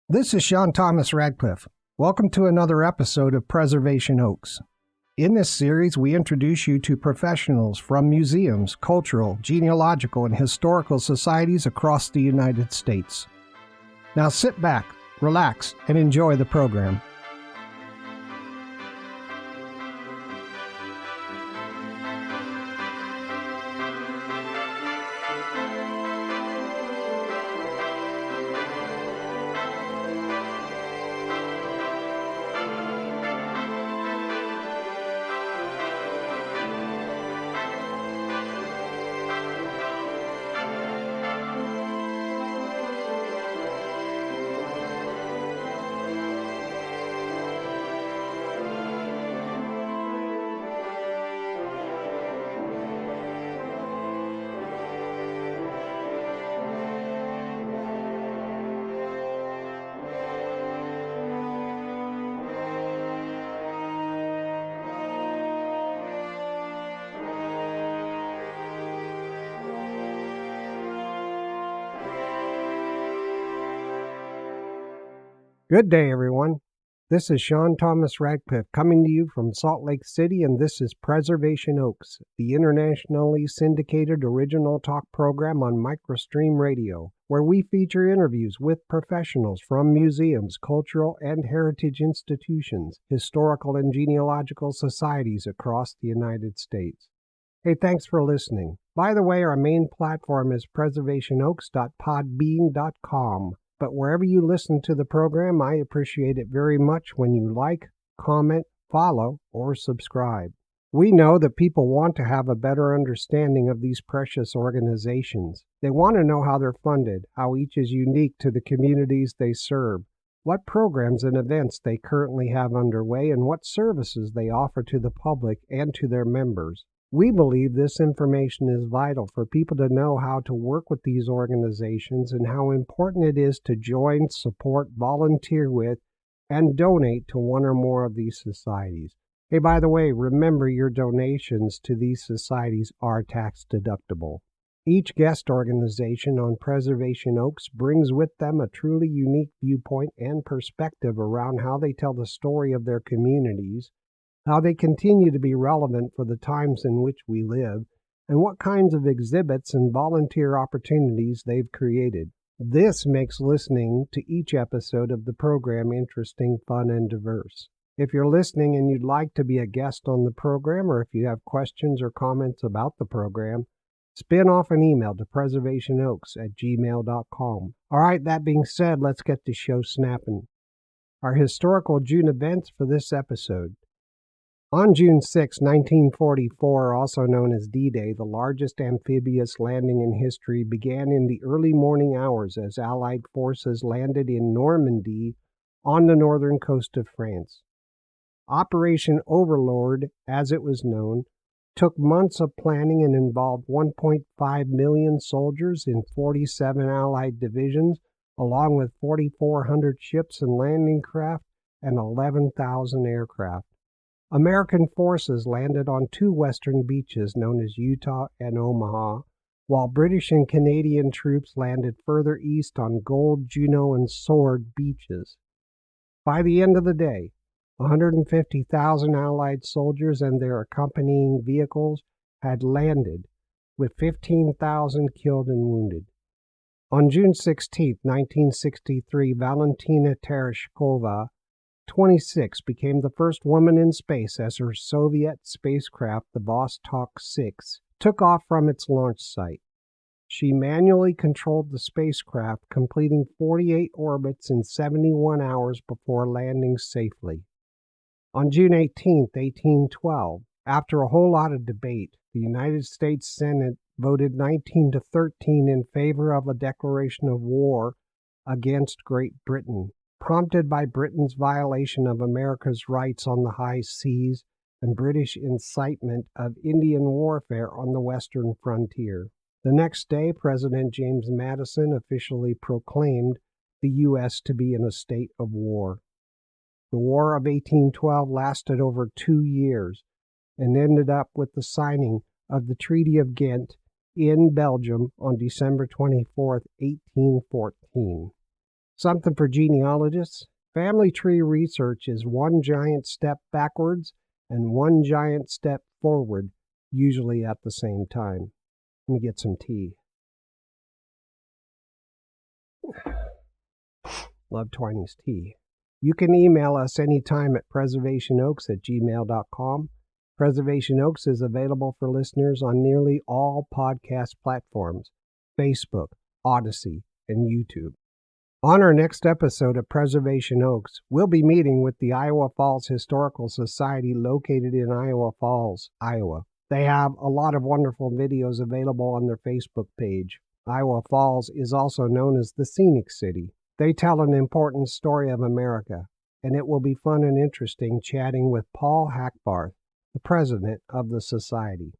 This is Sean Thomas Radcliff. Welcome to another episode of Preservation Oaks. In this series, we introduce you to professionals from museums, cultural, genealogical, and historical societies across the United States. Now sit back, relax, and enjoy the program. Good day, everyone. This is Sean Thomas Radcliff coming to you from Salt Lake City, and this is Preservation Oaks, the internationally syndicated original talk program on MicroStream Radio, where we feature interviews with professionals from museums, cultural and heritage institutions, historical and genealogical societies across the United States. Hey, thanks for listening. By the way, our main platform is preservationoaks.podbean.com. But wherever you listen to the program, I appreciate it very much when you like, comment, follow, or subscribe. We know that people want to have a better understanding of these precious organizations. They want to know how they're funded, how each is unique to the communities they serve, what programs and events they currently have underway, and what services they offer to the public and to their members. We believe this information is vital for people to know how to work with these organizations and how important it is to join, support, volunteer with, and donate to one or more of these societies. Hey, by the way, remember your donations to these societies are tax deductible. Each guest organization on Preservation Oaks brings with them a truly unique viewpoint and perspective around how they tell the story of their communities, how they continue to be relevant for the times in which we live, and what kinds of exhibits and volunteer opportunities they've created. This makes listening to each episode of the program interesting, fun, and diverse. If you're listening and you'd like to be a guest on the program, or if you have questions or comments about the program, spin off an email to preservationoaks@gmail.com. All right, that being said, let's get the show snapping. Our historical June events for this episode. On June 6, 1944, also known as D-Day, the largest amphibious landing in history began in the early morning hours as Allied forces landed in Normandy on the northern coast of France. Operation Overlord, as it was known, took months of planning and involved 1.5 million soldiers in 47 Allied divisions, along with 4,400 ships and landing craft and 11,000 aircraft. American forces landed on two western beaches known as Utah and Omaha, while British and Canadian troops landed further east on Gold, Juno, and Sword beaches. By the end of the day, 150,000 Allied soldiers and their accompanying vehicles had landed, with 15,000 killed and wounded. On June 16, 1963, Valentina Tereshkova, 26, became the first woman in space as her Soviet spacecraft, the Vostok 6, took off from its launch site. She manually controlled the spacecraft, completing 48 orbits in 71 hours before landing safely. On June 18, 1812, after a whole lot of debate, the United States Senate voted 19-13 in favor of a declaration of war against Great Britain, prompted by Britain's violation of America's rights on the high seas and British incitement of Indian warfare on the western frontier. The next day, President James Madison officially proclaimed the U.S. to be in a state of war. The War of 1812 lasted over 2 years and ended up with the signing of the Treaty of Ghent in Belgium on December 24, 1814. Something for genealogists. Family tree research is one giant step backwards and one giant step forward, usually at the same time. Let me get some tea. Love Twining's tea. You can email us anytime at preservationoaks@gmail.com. Preservation Oaks is available for listeners on nearly all podcast platforms, Facebook, Odyssey, and YouTube. On our next episode of Preservation Oaks, we'll be meeting with the Iowa Falls Historical Society located in Iowa Falls, Iowa. They have a lot of wonderful videos available on their Facebook page. Iowa Falls is also known as the Scenic City. They tell an important story of America, and it will be fun and interesting chatting with Paul Hackbarth, the president of the society.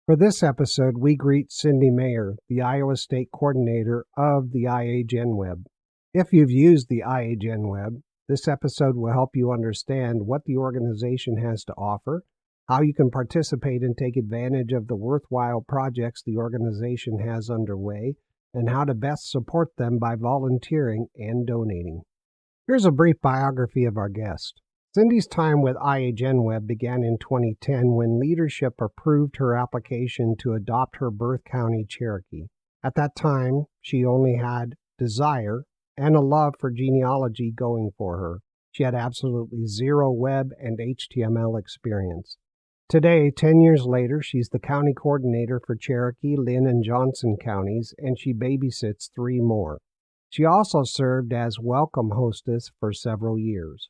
For this episode, we greet Cindy Maher, the Iowa State Coordinator of the IAGenWeb. If you've used the IAGenWeb, this episode will help you understand what the organization has to offer, how you can participate and take advantage of the worthwhile projects the organization has underway, and how to best support them by volunteering and donating. Here's a brief biography of our guest. Cindy's time with IAGenWeb began in 2010 when leadership approved her application to adopt her birth county, Cherokee. At that time, she only had desire and a love for genealogy going for her. She had absolutely zero web and HTML experience. Today, 10 years later, she's the county coordinator for Cherokee, Lynn, and Johnson counties, and she babysits 3 more. She also served as welcome hostess for several years.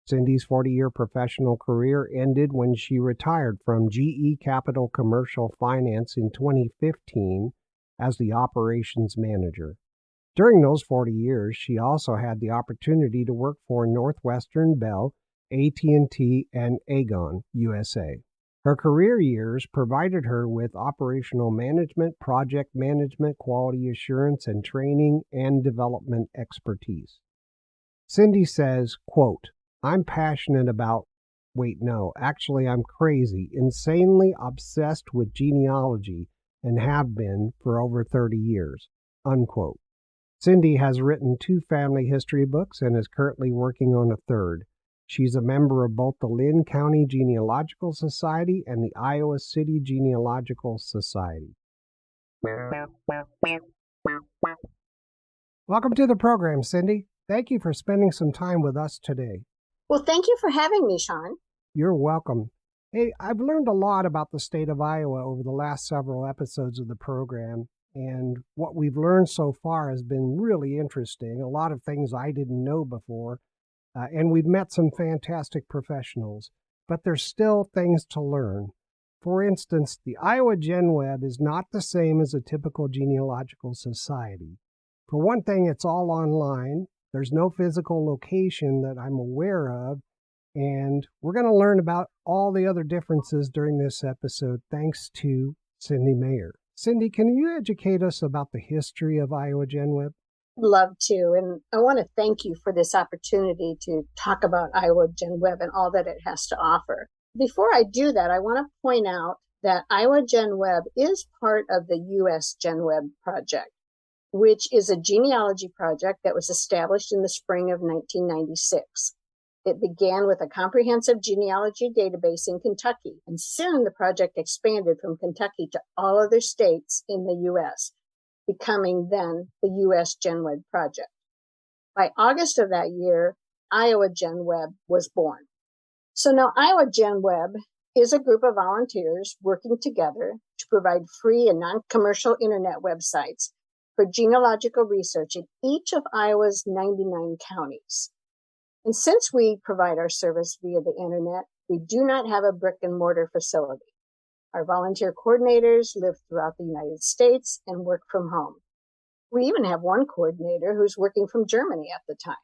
Cindy's 40-year professional career ended when she retired from GE Capital Commercial Finance in 2015 as the operations manager. During those 40 years, she also had the opportunity to work for Northwestern Bell, AT&T, and Aegon USA. Her career years provided her with operational management, project management, quality assurance, and training and development expertise. Cindy says, quote, I'm passionate about, I'm crazy, insanely obsessed with genealogy and have been for over 30 years, unquote. Cindy has written 2 family history books and is currently working on a 3rd. She's a member of both the Lynn County Genealogical Society and the Iowa City Genealogical Society. Welcome to the program, Cindy. Thank you for spending some time with us today. Well, thank you for having me, Sean. You're welcome. Hey, I've learned a lot about the state of Iowa over the last several episodes of the program, and what we've learned so far has been really interesting. A lot of things I didn't know before. And we've met some fantastic professionals, but there's still things to learn. For instance, the IAGenWeb is not the same as a typical genealogical society. For one thing, it's all online. There's no physical location that I'm aware of, and we're going to learn about all the other differences during this episode thanks to Cindy Maher. Cindy, can you educate us about the history of IAGenWeb? Love to, and I want to thank you for this opportunity to talk about IAGenWeb and all that it has to offer. Before I do that, I want to point out that IAGenWeb is part of the IAGenWeb project, which is a genealogy project that was established in the spring of 1996. It began with a comprehensive genealogy database in Kentucky, and soon the project expanded from Kentucky to all other states in the U.S., becoming then the IAGenWeb project. By August of that year, IAGenWeb was born. So now IAGenWeb is a group of volunteers working together to provide free and non-commercial internet websites for genealogical research in each of Iowa's 99 counties. And since we provide our service via the internet, we do not have a brick and mortar facility. Our volunteer coordinators live throughout the United States and work from home. We even have one coordinator who's working from Germany at the time.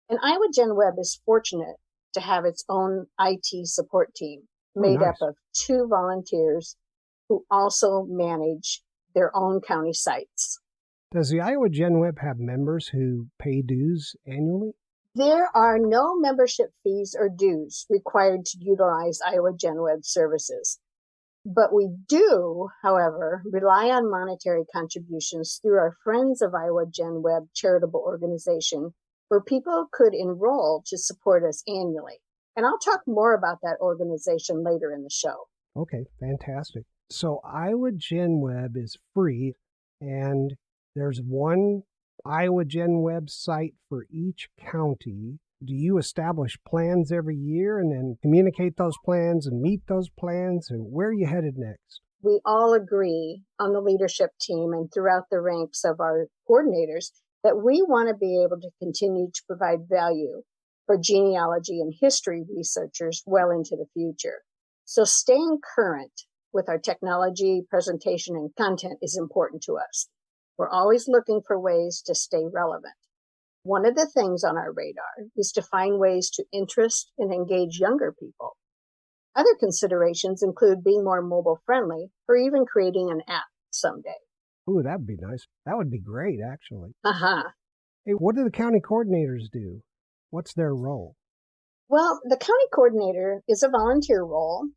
And IAGenWeb is fortunate to have its own IT support team made up of 2 volunteers who also manage their own county sites. Does the IAGenWeb have members who pay dues annually? There are no membership fees or dues required to utilize IAGenWeb services. But we do, however, rely on monetary contributions through our Friends of IAGenWeb charitable organization, where people could enroll to support us annually. And I'll talk more about that organization later in the show. Okay, fantastic. So IAGenWeb is free, and there's one IAGenWeb site for each county. Do you establish plans every year and then communicate those plans and meet those plans? And where are you headed next? We all agree on the leadership team and throughout the ranks of our coordinators that we want to be able to continue to provide value for genealogy and history researchers well into the future. So staying current with our technology, presentation, and content is important to us. We're always looking for ways to stay relevant. One of the things on our radar is to find ways to interest and engage younger people. Other considerations include being more mobile friendly or even creating an app someday. Ooh, that'd be nice. That would be great, actually. Uh-huh. Hey, what do the county coordinators do? What's their role? Well, the county coordinator is a volunteer role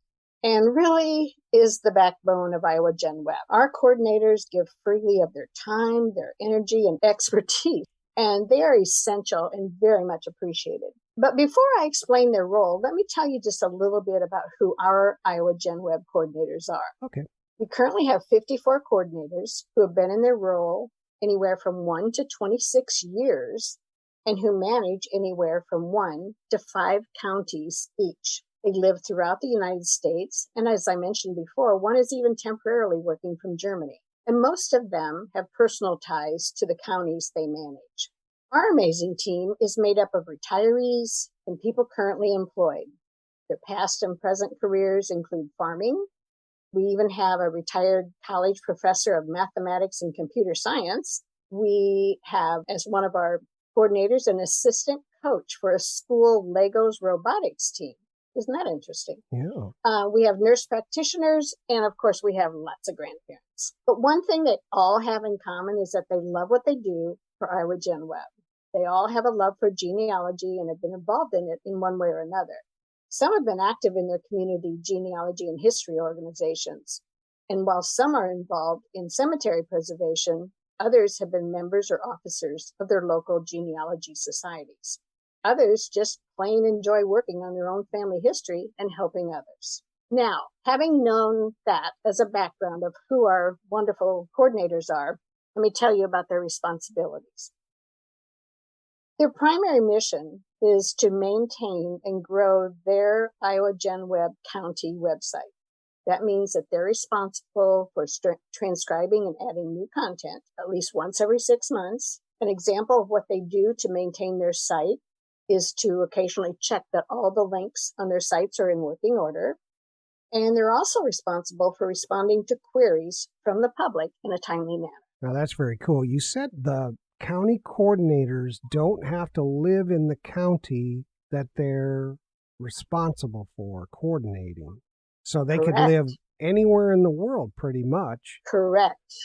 and really is the backbone of IAGenWeb. Our coordinators give freely of their time, their energy, and expertise, and they are essential and very much appreciated. But before I explain their role, let me tell you just a little bit about who our IAGenWeb coordinators are. Okay. We currently have 54 coordinators who have been in their role anywhere from 1 to 26 years and who manage anywhere from 1 to 5 counties each. They live throughout the United States, and as I mentioned before, one is even temporarily working from Germany. And most of them have personal ties to the counties they manage. Our amazing team is made up of retirees and people currently employed. Their past and present careers include farming. We even have a retired college professor of mathematics and computer science. We have, as one of our coordinators, an assistant coach for a school Legos robotics team. Isn't that interesting? Yeah. We have nurse practitioners, and of course, we have lots of grandparents. But one thing they all have in common is that they love what they do for IAGenWeb. They all have a love for genealogy and have been involved in it in one way or another. Some have been active in their community genealogy and history organizations. And while some are involved in cemetery preservation, others have been members or officers of their local genealogy societies. Others just plain enjoy working on their own family history and helping others. Now, having known that as a background of who our wonderful coordinators are, let me tell you about their responsibilities. Their primary mission is to maintain and grow their IAGenWeb county website. That means that they're responsible for transcribing and adding new content at least once every 6 months. An example of what they do to maintain their site is to occasionally check that all the links on their sites are in working order. And they're also responsible for responding to queries from the public in a timely manner. Now, that's very cool. You said the county coordinators don't have to live in the county that they're responsible for coordinating. So they could live anywhere in the world pretty much. Correct.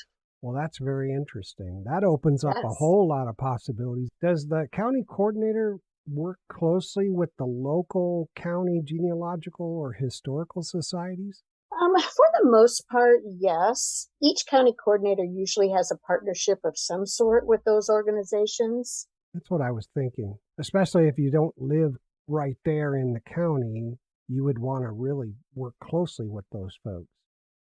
Well, that's very interesting. That opens up a whole lot of possibilities. Does the county coordinator work closely with the local county genealogical or historical societies? For the most part, yes. Each county coordinator usually has a partnership of some sort with those organizations. That's what I was thinking. Especially if you don't live right there in the county, you would want to really work closely with those folks.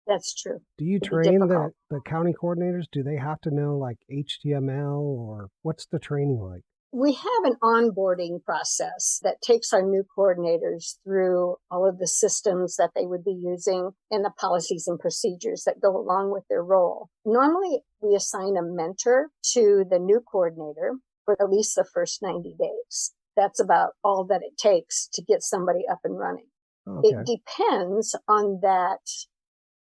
That's true. Do you train the county coordinators? Do they have to know like HTML or what's the training like? We have an onboarding process that takes our new coordinators through all of the systems that they would be using and the policies and procedures that go along with their role. Normally, we assign a mentor to the new coordinator for at least the first 90 days. That's about all that it takes to get somebody up and running. Okay. It depends on that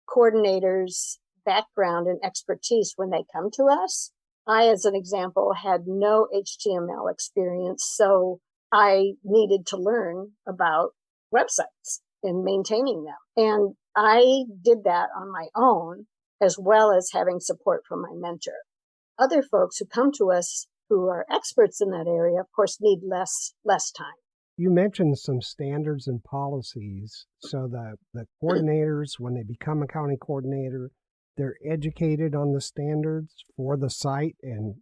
coordinator's background and expertise when they come to us. I, as an example, had no HTML experience, so I needed to learn about websites and maintaining them. And I did that on my own, as well as having support from my mentor. Other folks who come to us who are experts in that area, of course, need less time. You mentioned some standards and policies. So the coordinators, when they become a county coordinator, they're educated on the standards for the site and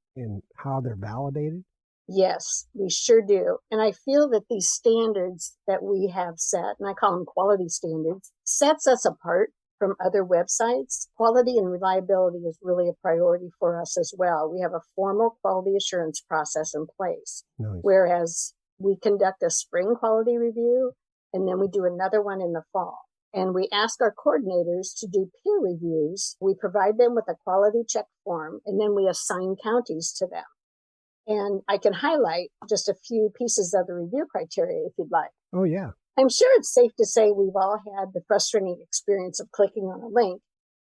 how they're validated? Yes, we sure do. And I feel that these standards that we have set, and I call them quality standards, sets us apart from other websites. Quality and reliability is really a priority for us as well. We have a formal quality assurance process in place, Nice. whereas we conduct a spring quality review and then we do another one in the fall. And we ask our coordinators to do peer reviews. We provide them with a quality check form, and then we assign counties to them. And I can highlight just a few pieces of the review criteria if you'd like. Oh, yeah. I'm sure it's safe to say we've all had the frustrating experience of clicking on a link,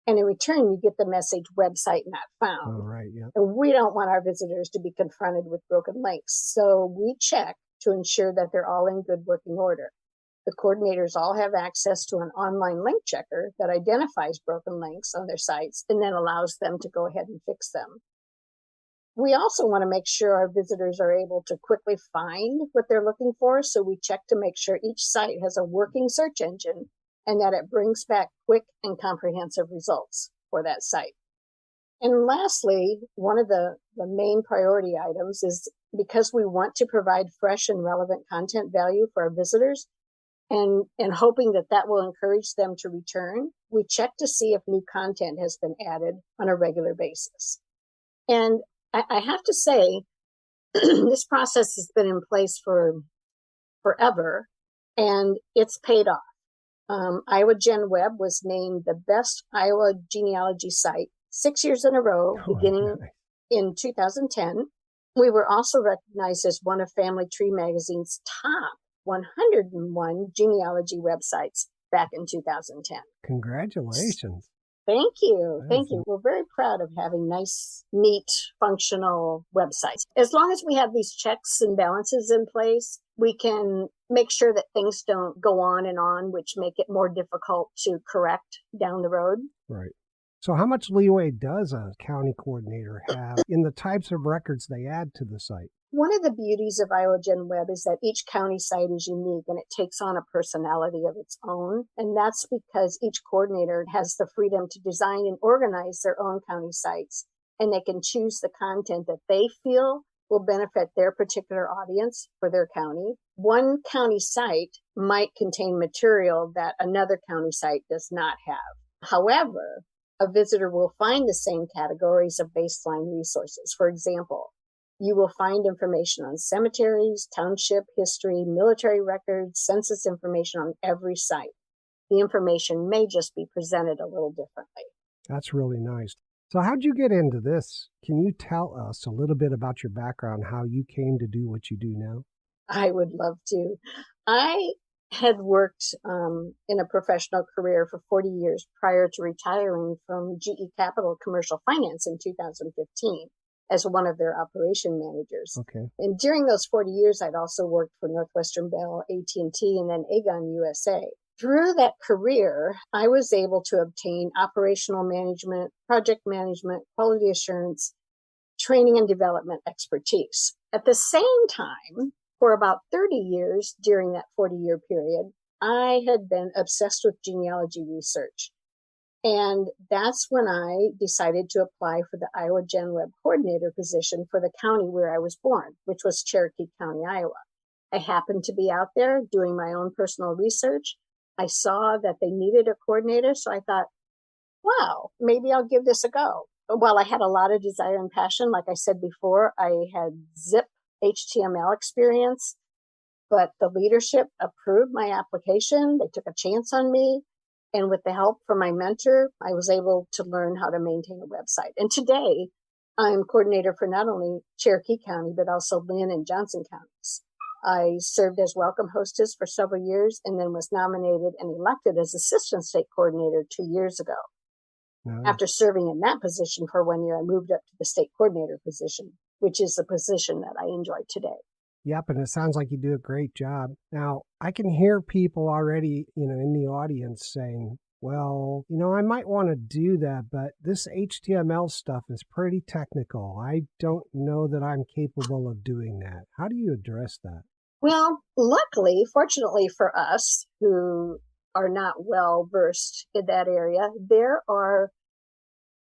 and in return, you get the message website not found. Oh, right, yeah. And we don't want our visitors to be confronted with broken links. So we check to ensure that they're all in good working order. The coordinators all have access to an online link checker that identifies broken links on their sites and then allows them to go ahead and fix them. We also want to make sure our visitors are able to quickly find what they're looking for, so we check to make sure each site has a working search engine and that it brings back quick and comprehensive results for that site. And lastly, one of the main priority items is, because we want to provide fresh and relevant content value for our visitors, and hoping that that will encourage them to return, we check to see if new content has been added on a regular basis. And I have to say, this process has been in place for forever, and it's paid off. IAGenWeb was named the best Iowa genealogy site 6 years in a row, beginning in 2010. We were also recognized as one of Family Tree Magazine's top 101 genealogy websites back in 2010. Congratulations. Thank you. Thank you. We're very proud of having nice, neat, functional websites. As long as we have these checks and balances in place, we can make sure that things don't go on, which make it more difficult to correct down the road. Right. So how much leeway does a county coordinator have in the types of records they add to the site? One of the beauties of IAGenWeb is that each county site is unique and it takes on a personality of its own. And that's because each coordinator has the freedom to design and organize their own county sites. And they can choose the content that they feel will benefit their particular audience for their county. One county site might contain material that another county site does not have. However, a visitor will find the same categories of baseline resources. For example, you will find information on cemeteries, township history, military records, census information on every site. The information may just be presented a little differently. That's really nice. So how'd you get into this? Can you tell us a little bit about your background, how you came to do what you do now? I would love to. I had worked in a professional career for 40 years prior to retiring from GE Capital Commercial Finance in 2015. As one of their operation managers. Okay. And during those 40 years, I'd also worked for Northwestern Bell, AT&T, and then Aegon USA. Through that career, I was able to obtain operational management, project management, quality assurance, training and development expertise. At the same time, for about 30 years during that 40-year period, I had been obsessed with genealogy research. And that's when I decided to apply for the IAGenWeb coordinator position for the county where I was born, which was Cherokee County, Iowa. I happened to be out there doing my own personal research. I saw that they needed a coordinator, so I thought, wow, maybe I'll give this a go. While I had a lot of desire and passion, like I said before, I had zip HTML experience, but the leadership approved my application. They took a chance on me. And with the help from my mentor, I was able to learn how to maintain a website. And today, I'm coordinator for not only Cherokee County, but also Lynn and Johnson counties. I served as welcome hostess for several years and then was nominated and elected as assistant state coordinator 2 years ago. Nice. After serving in that position for 1 year, I moved up to the state coordinator position, which is the position that I enjoy today. Yep, and it sounds like you do a great job. Now, I can hear people already, in the audience saying, well, I might want to do that, but this HTML stuff is pretty technical. I don't know that I'm capable of doing that. How do you address that? Well, luckily, fortunately for us who are not well versed in that area, there are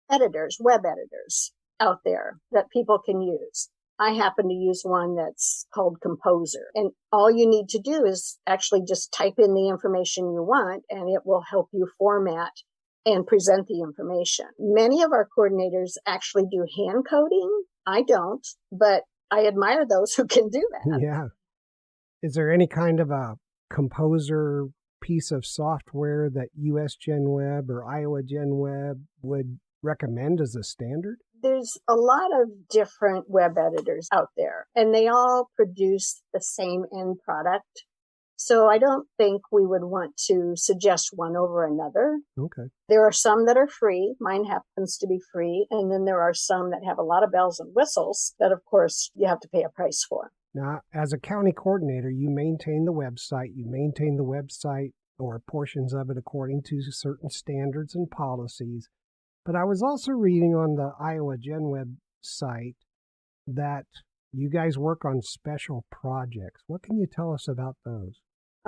editors, web editors out there that people can use. I happen to use one that's called Composer. And all you need to do is actually just type in the information you want, and it will help you format and present the information. Many of our coordinators actually do hand coding. I don't, but I admire those who can do that. Yeah. Is there any kind of a Composer piece of software that IAGenWeb or IAGenWeb would recommend as a standard? There's a lot of different web editors out there, and they all produce the same end product. So I don't think we would want to suggest one over another. Okay. There are some that are free. Mine happens to be free. And then there are some that have a lot of bells and whistles that, of course, you have to pay a price for. Now, as a county coordinator, you maintain the website or portions of it according to certain standards and policies. But I was also reading on the IAGenWeb site that you guys work on special projects. What can you tell us about those?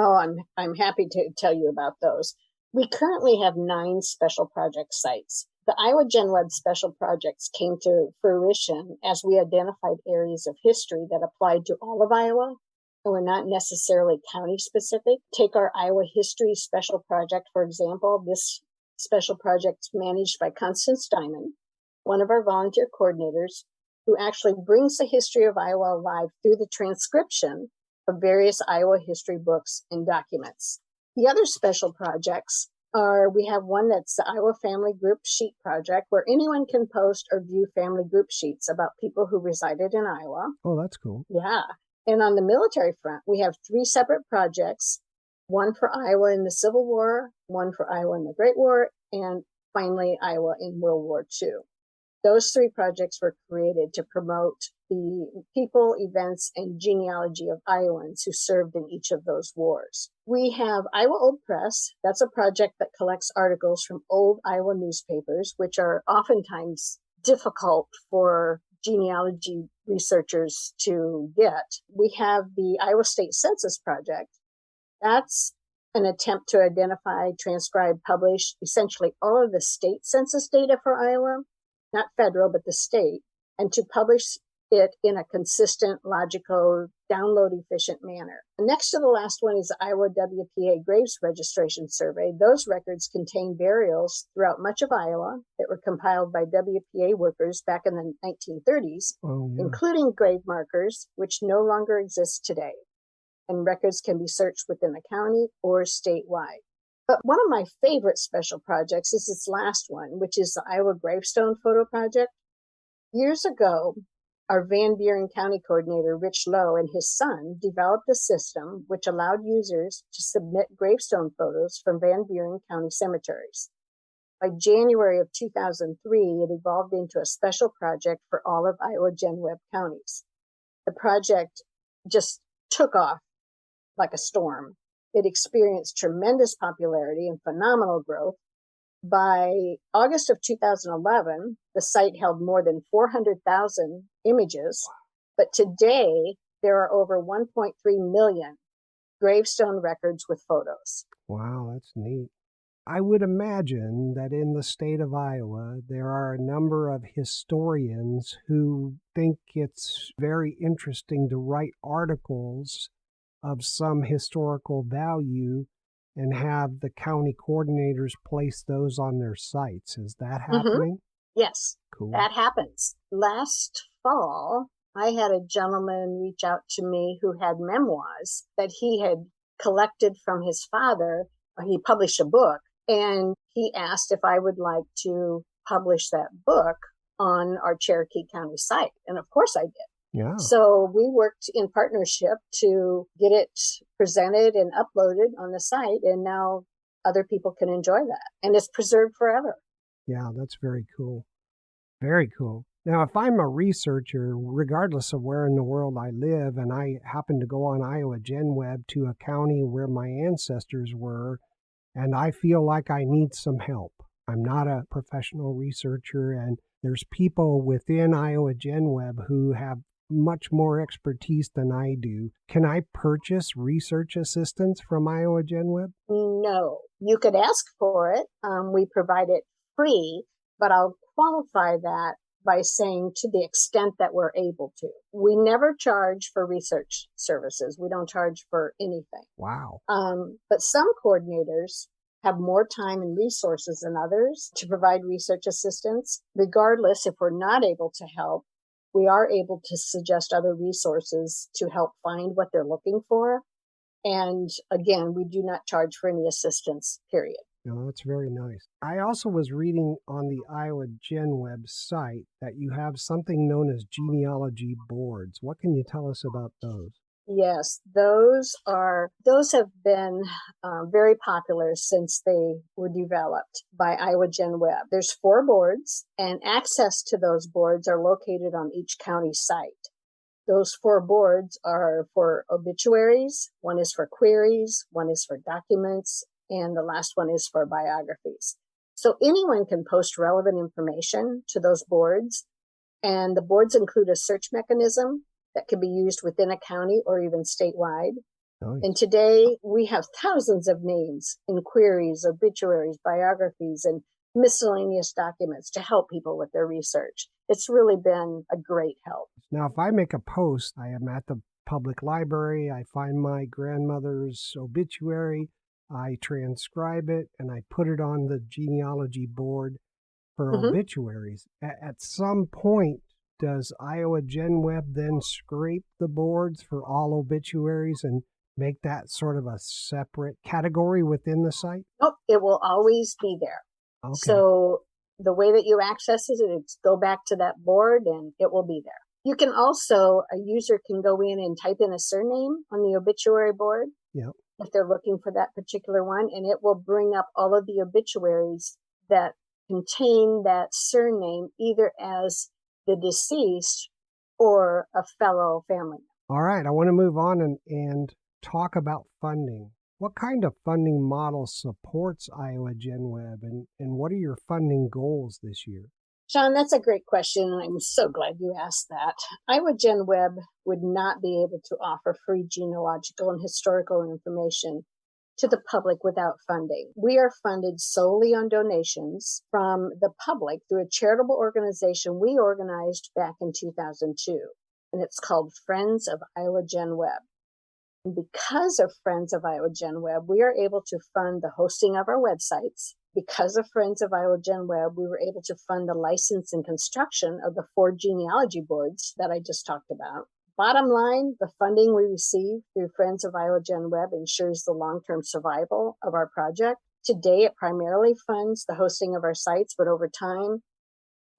Oh, I'm happy to tell you about those. We currently have 9 special project sites. The IAGenWeb special projects came to fruition as we identified areas of history that applied to all of Iowa and were not necessarily county specific. Take our Iowa History Special Project, for example. This special project is managed by Constance Diamond, one of our volunteer coordinators, who actually brings the history of Iowa alive through the transcription of various Iowa history books and documents. The other special projects are, we have one that's the Iowa Family Group Sheet Project, where anyone can post or view family group sheets about people who resided in Iowa. Oh, that's cool. Yeah. And on the military front, we have 3 separate projects, one for Iowa in the Civil War, one for Iowa in the Great War, and finally Iowa in World War II. Those 3 projects were created to promote the people, events, and genealogy of Iowans who served in each of those wars. We have Iowa Old Press. That's a project that collects articles from old Iowa newspapers, which are oftentimes difficult for genealogy researchers to get. We have the Iowa State Census Project. That's an attempt to identify, transcribe, publish essentially all of the state census data for Iowa, not federal, but the state, and to publish it in a consistent, logical, download efficient manner. Next to the last one is the Iowa WPA Graves Registration Survey. Those records contain burials throughout much of Iowa that were compiled by WPA workers back in the 1930s, including grave markers, which no longer exist today. And records can be searched within the county or statewide. But one of my favorite special projects is this last one, which is the Iowa Gravestone Photo Project. Years ago, our Van Buren County Coordinator, Rich Lowe, and his son developed a system which allowed users to submit gravestone photos from Van Buren County cemeteries. By January of 2003, it evolved into a special project for all of IAGenWeb counties. The project just took off like a storm. It experienced tremendous popularity and phenomenal growth. By August of 2011, the site held more than 400,000 images, but today there are over 1.3 million gravestone records with photos. Wow, that's neat. I would imagine that in the state of Iowa, there are a number of historians who think it's very interesting to write articles of some historical value and have the county coordinators place those on their sites. Is that happening? Yes, cool. That happens. Last fall, I had a gentleman reach out to me who had memoirs that he had collected from his father. He published a book, and he asked if I would like to publish that book on our Cherokee County site. And of course I did. Yeah. So we worked in partnership to get it presented and uploaded on the site, and now other people can enjoy that. And it's preserved forever. Yeah, that's very cool. Very cool. Now, if I'm a researcher, regardless of where in the world I live, and I happen to go on IAGenWeb to a county where my ancestors were, and I feel like I need some help. I'm not a professional researcher, and there's people within IAGenWeb who have much more expertise than I do. Can I purchase research assistance from IAGenWeb? No, you could ask for it. We provide it free, but I'll qualify that by saying to the extent that we're able to. We never charge for research services. We don't charge for anything. Wow. But some coordinators have more time and resources than others to provide research assistance. Regardless, if we're not able to help, we are able to suggest other resources to help find what they're looking for. And again, we do not charge for any assistance, period. No, that's very nice. I also was reading on the IAGenWeb site that you have something known as genealogy boards. What can you tell us about those? Yes, those have been very popular since they were developed by IAGenWeb. There's 4 boards, and access to those boards are located on each county site. Those 4 boards are for obituaries, one is for queries, one is for documents, and the last one is for biographies. So anyone can post relevant information to those boards, and the boards include a search mechanism that can be used within a county or even statewide. Nice. And today we have thousands of names in queries, obituaries, biographies, and miscellaneous documents to help people with their research. It's really been a great help. Now, if I make a post, I am at the public library, I find my grandmother's obituary, I transcribe it, and I put it on the genealogy board for obituaries. At some point, does IAGenWeb then scrape the boards for all obituaries and make that sort of a separate category within the site? Nope, it will always be there. Okay. So the way that you access it is go back to that board and it will be there. You can also, a user can go in and type in a surname on the obituary board. Yep. If they're looking for that particular one, and it will bring up all of the obituaries that contain that surname, either as the deceased or a fellow family. All right, I want to move on and talk about funding. What kind of funding model supports IAGenWeb, and what are your funding goals this year? Sean, that's a great question, and I'm so glad you asked that. IAGenWeb would not be able to offer free genealogical and historical information to the public without funding. We are funded solely on donations from the public through a charitable organization we organized back in 2002, and it's called Friends of IAGenWeb. And because of Friends of IAGenWeb, we are able to fund the hosting of our websites. Because of Friends of IAGenWeb, we were able to fund the license and construction of the 4 genealogy boards that I just talked about. Bottom line, the funding we receive through Friends of IAGenWeb ensures the long-term survival of our project. Today, it primarily funds the hosting of our sites, but over time,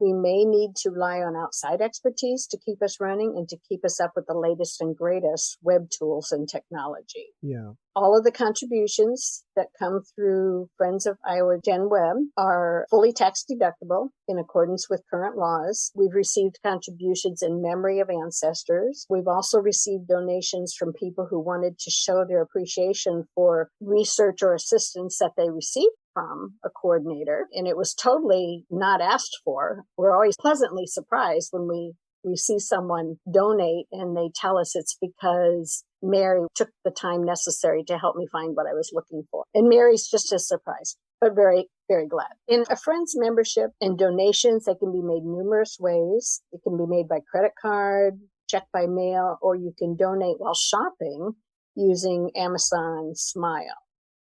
we may need to rely on outside expertise to keep us running and to keep us up with the latest and greatest web tools and technology. Yeah. All of the contributions that come through Friends of IAGenWeb are fully tax deductible in accordance with current laws. We've received contributions in memory of ancestors. We've also received donations from people who wanted to show their appreciation for research or assistance that they received from a coordinator, and it was totally not asked for. We're always pleasantly surprised when we see someone donate and they tell us it's because Mary took the time necessary to help me find what I was looking for. And Mary's just as surprised, but very, very glad. In a Friends membership and donations, they can be made numerous ways. It can be made by credit card, check by mail, or you can donate while shopping using Amazon Smile.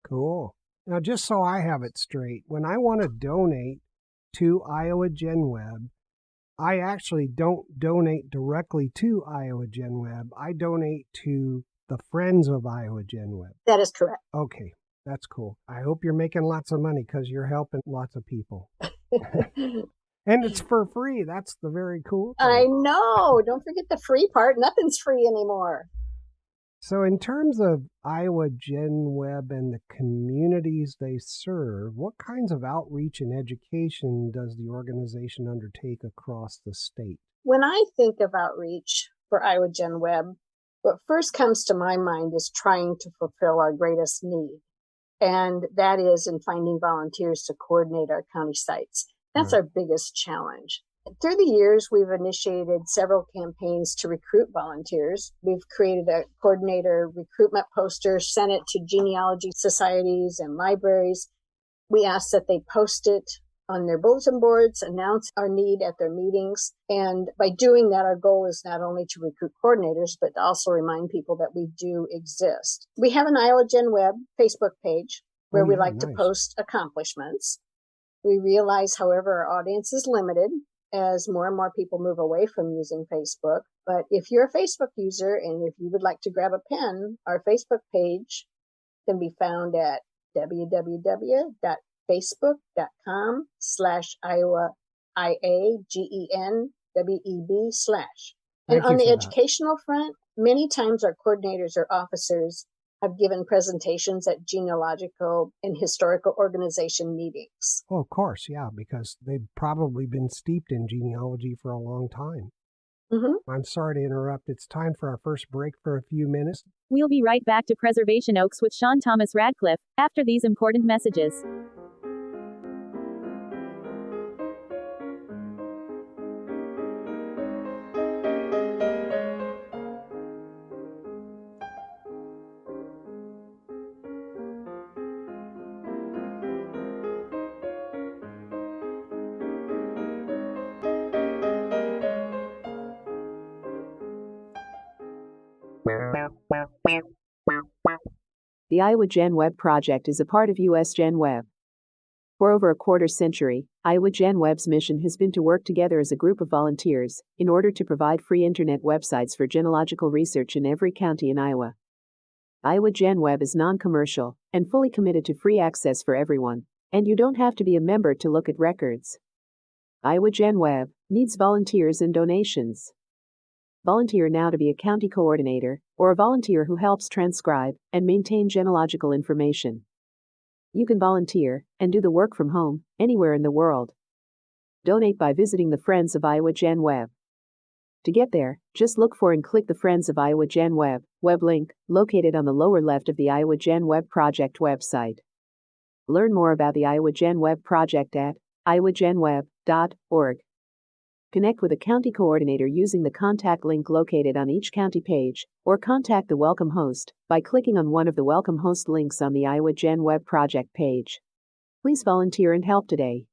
Cool. Now, just so I have it straight, when I want to donate to IAGenWeb, I actually don't donate directly to IAGenWeb. I donate to the Friends of IAGenWeb. That is correct. Okay, that's cool. I hope you're making lots of money because you're helping lots of people. And it's for free. That's the very cool thing. I know. Don't forget the free part. Nothing's free anymore. So in terms of IAGenWeb and the communities they serve, what kinds of outreach and education does the organization undertake across the state? When I think of outreach for IAGenWeb, what first comes to my mind is trying to fulfill our greatest need, and that is in finding volunteers to coordinate our county sites. That's our biggest challenge. Through the years, we've initiated several campaigns to recruit volunteers. We've created a coordinator recruitment poster, sent it to genealogy societies and libraries. We ask that they post it on their bulletin boards, announce our need at their meetings. And by doing that, our goal is not only to recruit coordinators, but to also remind people that we do exist. We have an IAGenWeb Facebook page where we like to post accomplishments. We realize, however, our audience is limited as more and more people move away from using Facebook. But if you're a Facebook user and if you would like to grab a pen, our Facebook page can be found at www.facebook.com/Iowa IAGenWeb/. And on the educational front, many times our coordinators or officers have given presentations at genealogical and historical organization meetings. Oh, of course, yeah, because they've probably been steeped in genealogy for a long time. Mm-hmm. I'm sorry to interrupt. It's time for our first break for a few minutes. We'll be right back to Preservation Oaks with Sean Thomas Radcliff after these important messages. The IAGenWeb project is a part of IAGenWeb. For over a quarter century, IAGenWeb's mission has been to work together as a group of volunteers in order to provide free internet websites for genealogical research in every county in Iowa. IAGenWeb is non-commercial and fully committed to free access for everyone, and you don't have to be a member to look at records. IAGenWeb needs volunteers and donations. Volunteer now to be a county coordinator or a volunteer who helps transcribe and maintain genealogical information. You can volunteer and do the work from home, anywhere in the world. Donate by visiting the Friends of IAGenWeb. To get there, just look for and click the Friends of IAGenWeb web link located on the lower left of the IAGenWeb project website. Learn more about the IAGenWeb project at iagenweb.org. Connect with a county coordinator using the contact link located on each county page, or contact the Welcome Host by clicking on one of the Welcome Host links on the IAGenWeb project page. Please volunteer and help today.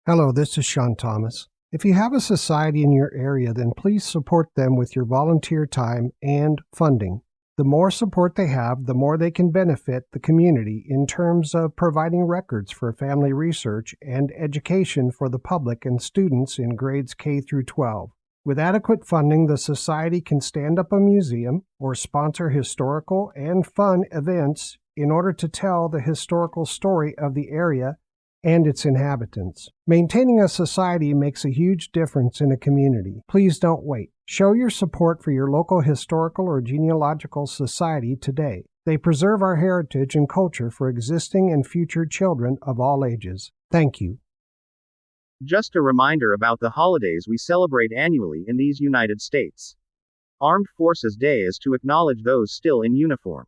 Hello, this is Sean Thomas. If you have a society in your area, then please support them with your volunteer time and funding. The more support they have, the more they can benefit the community in terms of providing records for family research and education for the public and students in grades K through 12. With adequate funding, the society can stand up a museum or sponsor historical and fun events in order to tell the historical story of the area and its inhabitants. Maintaining a society makes a huge difference in a community. Please don't wait. Show your support for your local historical or genealogical society today. They preserve our heritage and culture for existing and future children of all ages. Thank you. Just a reminder about the holidays we celebrate annually in these United States. Armed Forces Day is to acknowledge those still in uniform.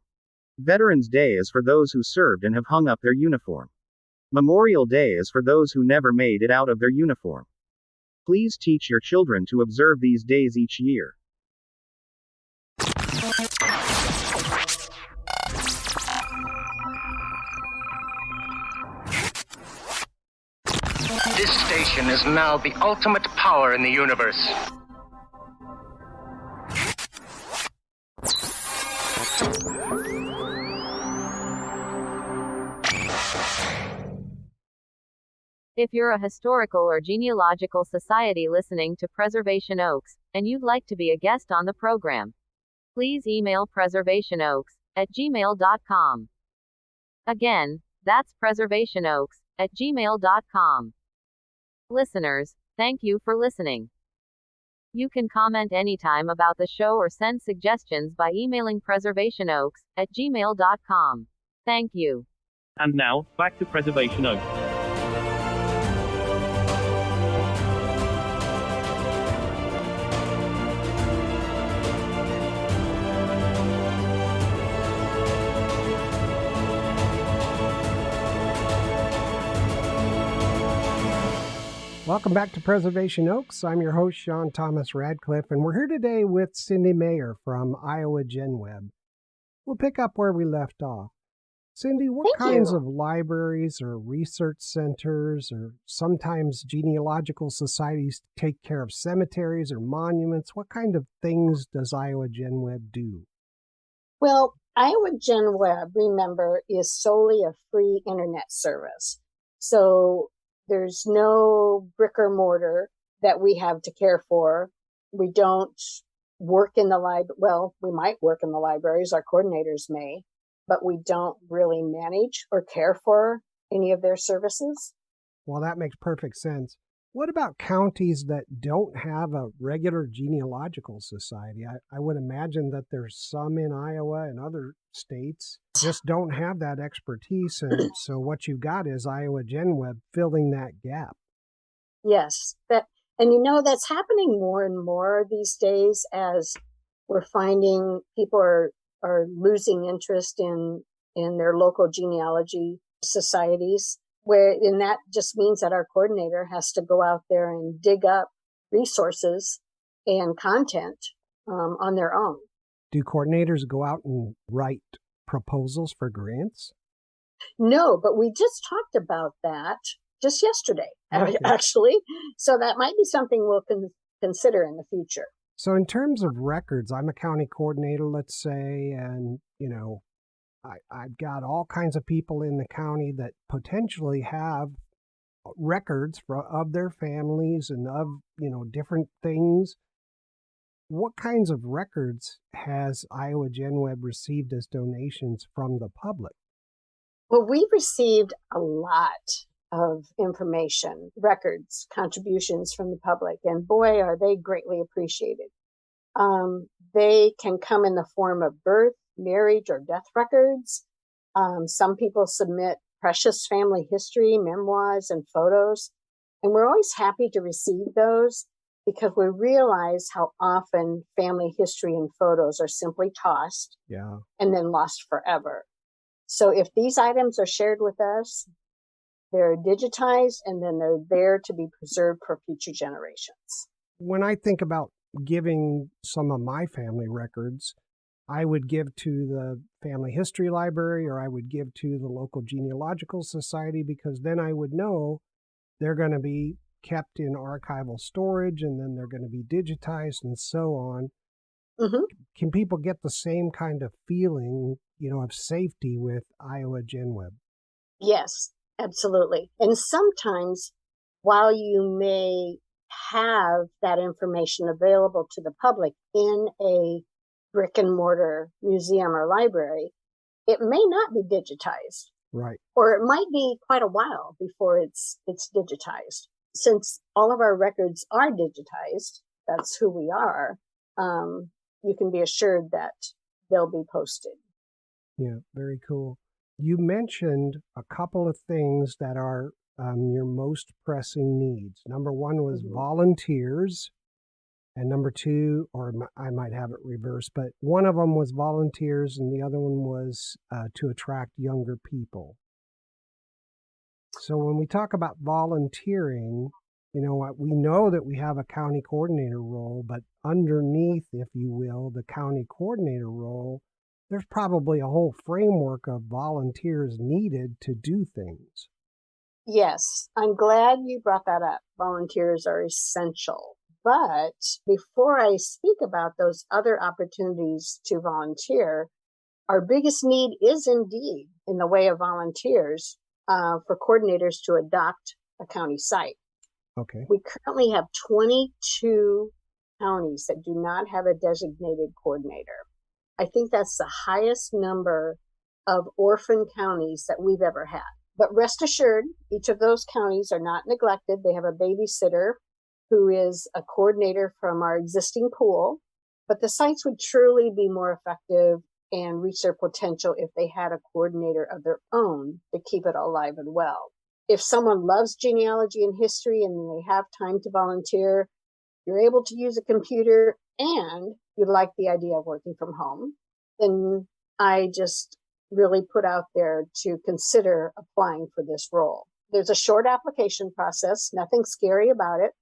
Veterans Day is for those who served and have hung up their uniform. Memorial Day is for those who never made it out of their uniform. Please teach your children to observe these days each year. This station is now the ultimate power in the universe. If you're a historical or genealogical society listening to Preservation Oaks, and you'd like to be a guest on the program, please email preservationoaks@gmail.com. Again, that's preservationoaks@gmail.com. Listeners, thank you for listening. You can comment anytime about the show or send suggestions by emailing preservationoaks@gmail.com. Thank you. And now, back to Preservation Oaks. Welcome back to Preservation Oaks. I'm your host, Sean Thomas Radcliff, and we're here today with Cindy Maher from IAGenWeb. We'll pick up where we left off. Cindy, what kinds of libraries or research centers or sometimes genealogical societies take care of cemeteries or monuments? What kind of things does IAGenWeb do? Well, IAGenWeb, remember, is solely a free internet service. So there's no brick or mortar that we have to care for. We don't work in the library. Well, we might work in the libraries, our coordinators may, but we don't really manage or care for any of their services. Well, that makes perfect sense. What about counties that don't have a regular genealogical society? I would imagine that there's some in Iowa and other states just don't have that expertise. And so what you've got is IAGenWeb filling that gap. Yes. And that's happening more and more these days as we're finding people are losing interest in their local genealogy societies. And that just means that our coordinator has to go out there and dig up resources and content on their own. Do coordinators go out and write proposals for grants? No, but we just talked about that just yesterday, actually. So that might be something we'll consider in the future. So in terms of records, I'm a county coordinator, let's say, and, I've got all kinds of people in the county that potentially have records of their families and of, different things. What kinds of records has IAGenWeb received as donations from the public? Well, we've received a lot of information, records, contributions from the public, and boy, are they greatly appreciated. They can come in the form of birth, marriage, or death records. Some people submit precious family history, memoirs, and photos. And we're always happy to receive those because we realize how often family history and photos are simply tossed and then lost forever. So if these items are shared with us, they're digitized and then they're there to be preserved for future generations. When I think about giving some of my family records, I would give to the Family History Library or I would give to the local Genealogical Society because then I would know they're going to be kept in archival storage and then they're going to be digitized and so on. Mm-hmm. Can people get the same kind of feeling, of safety with IAGenWeb? Yes, absolutely. And sometimes while you may have that information available to the public in a brick and mortar museum or library, it may not be digitized. Right. Or it might be quite a while before it's digitized. Since all of our records are digitized, that's who we are, you can be assured that they'll be posted. Yeah, very cool. You mentioned a couple of things that are your most pressing needs. Number one was volunteers. And number two, or I might have it reversed, but one of them was volunteers and the other one was to attract younger people. So when we talk about volunteering, we know that we have a county coordinator role, but underneath, if you will, the county coordinator role, there's probably a whole framework of volunteers needed to do things. Yes, I'm glad you brought that up. Volunteers are essential. But before I speak about those other opportunities to volunteer, our biggest need is indeed in the way of volunteers for coordinators to adopt a county site. Okay. We currently have 22 counties that do not have a designated coordinator. I think that's the highest number of orphan counties that we've ever had. But rest assured, each of those counties are not neglected. They have a babysitter who is a coordinator from our existing pool, but the sites would truly be more effective and reach their potential if they had a coordinator of their own to keep it alive and well. If someone loves genealogy and history and they have time to volunteer, you're able to use a computer and you like the idea of working from home, then I just really put out there to consider applying for this role. There's a short application process, nothing scary about it.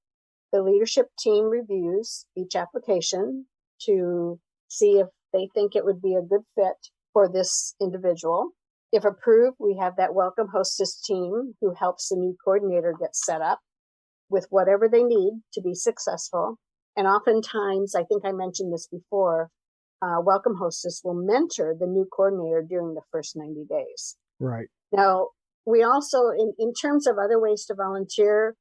The leadership team reviews each application to see if they think it would be a good fit for this individual. If approved, we have that welcome hostess team who helps the new coordinator get set up with whatever they need to be successful. And oftentimes, I think I mentioned this before, welcome hostess will mentor the new coordinator during the first 90 days. Right. Now, we also, in terms of other ways to volunteer,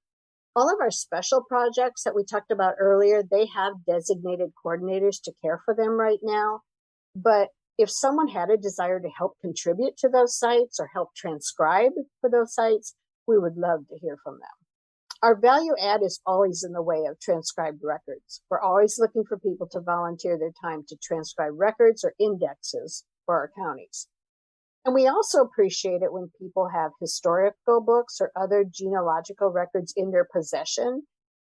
all of our special projects that we talked about earlier, they have designated coordinators to care for them right now. But if someone had a desire to help contribute to those sites or help transcribe for those sites, we would love to hear from them. Our value add is always in the way of transcribed records. We're always looking for people to volunteer their time to transcribe records or indexes for our counties. And we also appreciate it when people have historical books or other genealogical records in their possession,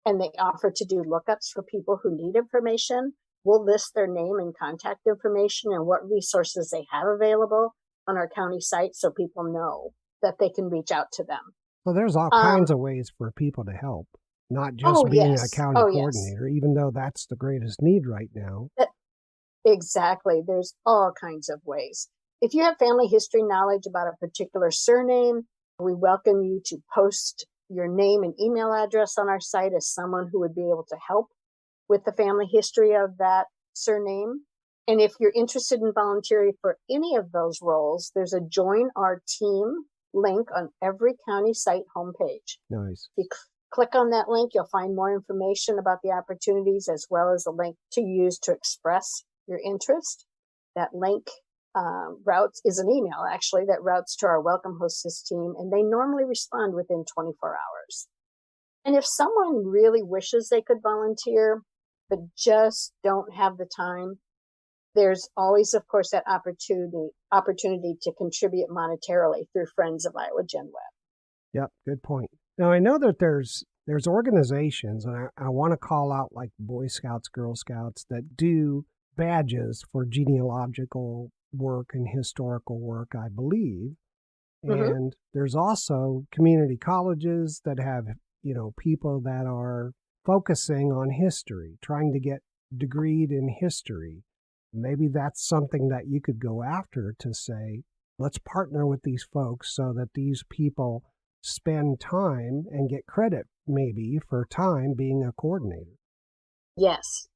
and they offer to do lookups for people who need information. We'll list their name and contact information and what resources they have available on our county site so people know that they can reach out to them. So there's all kinds of ways for people to help, not just being a county coordinator, even though that's the greatest need right now. Exactly. There's all kinds of ways. If you have family history knowledge about a particular surname, we welcome you to post your name and email address on our site as someone who would be able to help with the family history of that surname. And if you're interested in volunteering for any of those roles, there's a Join Our Team link on every county site homepage. Nice. If you click on that link, you'll find more information about the opportunities as well as a link to use to express your interest. That link is an email, actually, that routes to our welcome hostess team, and they normally respond within 24 hours. And if someone really wishes they could volunteer, but just don't have the time, there's always, of course, that opportunity to contribute monetarily through Friends of IAGenWeb. Yep, good point. Now, I know that there's organizations, and I want to call out like Boy Scouts, Girl Scouts, that do badges for genealogical work and historical work, I believe. Mm-hmm. And there's also community colleges that have, people that are focusing on history, trying to get degreed in history. Maybe that's something that you could go after to say, let's partner with these folks so that these people spend time and get credit maybe for time being a coordinator. Yes,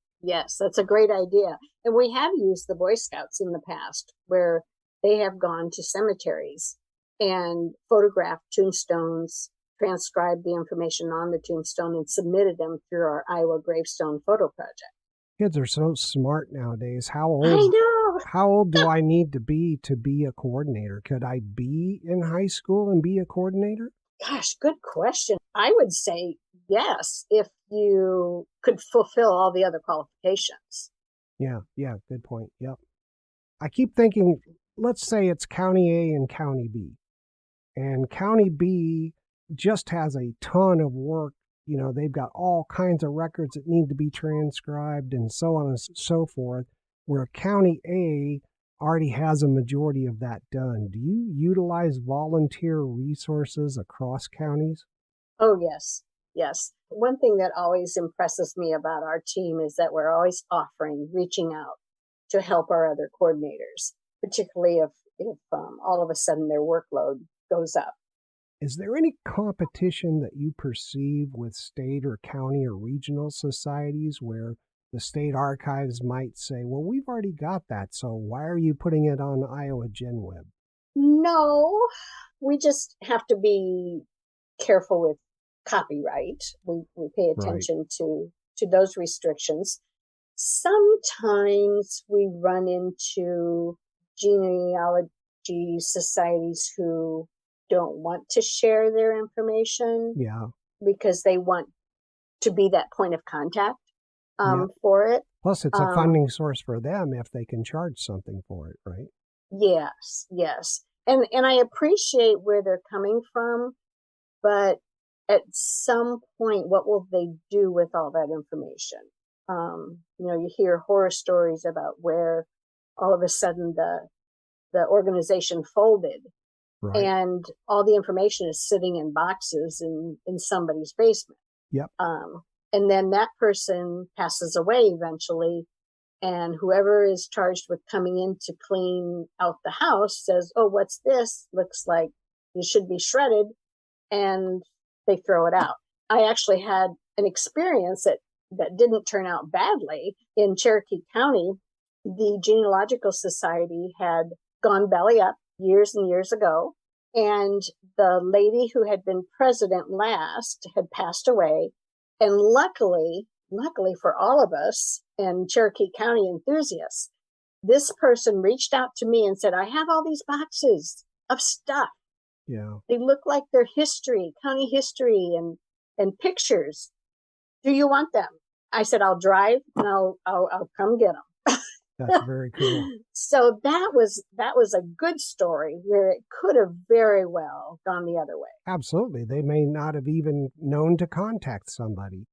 that's a great idea. And we have used the Boy Scouts in the past where they have gone to cemeteries and photographed tombstones, transcribed the information on the tombstone, and submitted them through our Iowa Gravestone Photo Project. Kids are so smart nowadays. I know. How old do I need to be a coordinator? Could I be in high school and be a coordinator? Gosh, good question. I would say yes, if you could fulfill all the other qualifications. Yeah, good point. Yep. I keep thinking, let's say it's County A and County B. And County B just has a ton of work. They've got all kinds of records that need to be transcribed and so on and so forth, where County A already has a majority of that done. Do you utilize volunteer resources across counties? Oh, yes. One thing that always impresses me about our team is that we're always reaching out to help our other coordinators, particularly if all of a sudden their workload goes up. Is there any competition that you perceive with state or county or regional societies where the state archives might say, well, we've already got that, so why are you putting it on IAGenWeb? No, we just have to be careful with copyright. We pay attention to those restrictions. Sometimes we run into genealogy societies who don't want to share their information because they want to be that point of contact for it. Plus, it's a funding source for them if they can charge something for it, right? Yes. And I appreciate where they're coming from, but at some point, what will they do with all that information? You hear horror stories about where all of a sudden the organization folded Right. And all the information is sitting in boxes in somebody's basement. Yep. And then that person passes away eventually, and whoever is charged with coming in to clean out the house says, "Oh, what's this? Looks like it should be shredded," and they throw it out. I actually had an experience that didn't turn out badly. In Cherokee County, the Genealogical Society had gone belly up years and years ago, and the lady who had been president last had passed away. And luckily for all of us and Cherokee County enthusiasts, this person reached out to me and said, "I have all these boxes of stuff. Yeah. They look like they're history, county history and pictures. Do you want them?" I said, "I'll drive and I'll come get them." That's very cool. So that was a good story where it could have very well gone the other way. Absolutely. They may not have even known to contact somebody.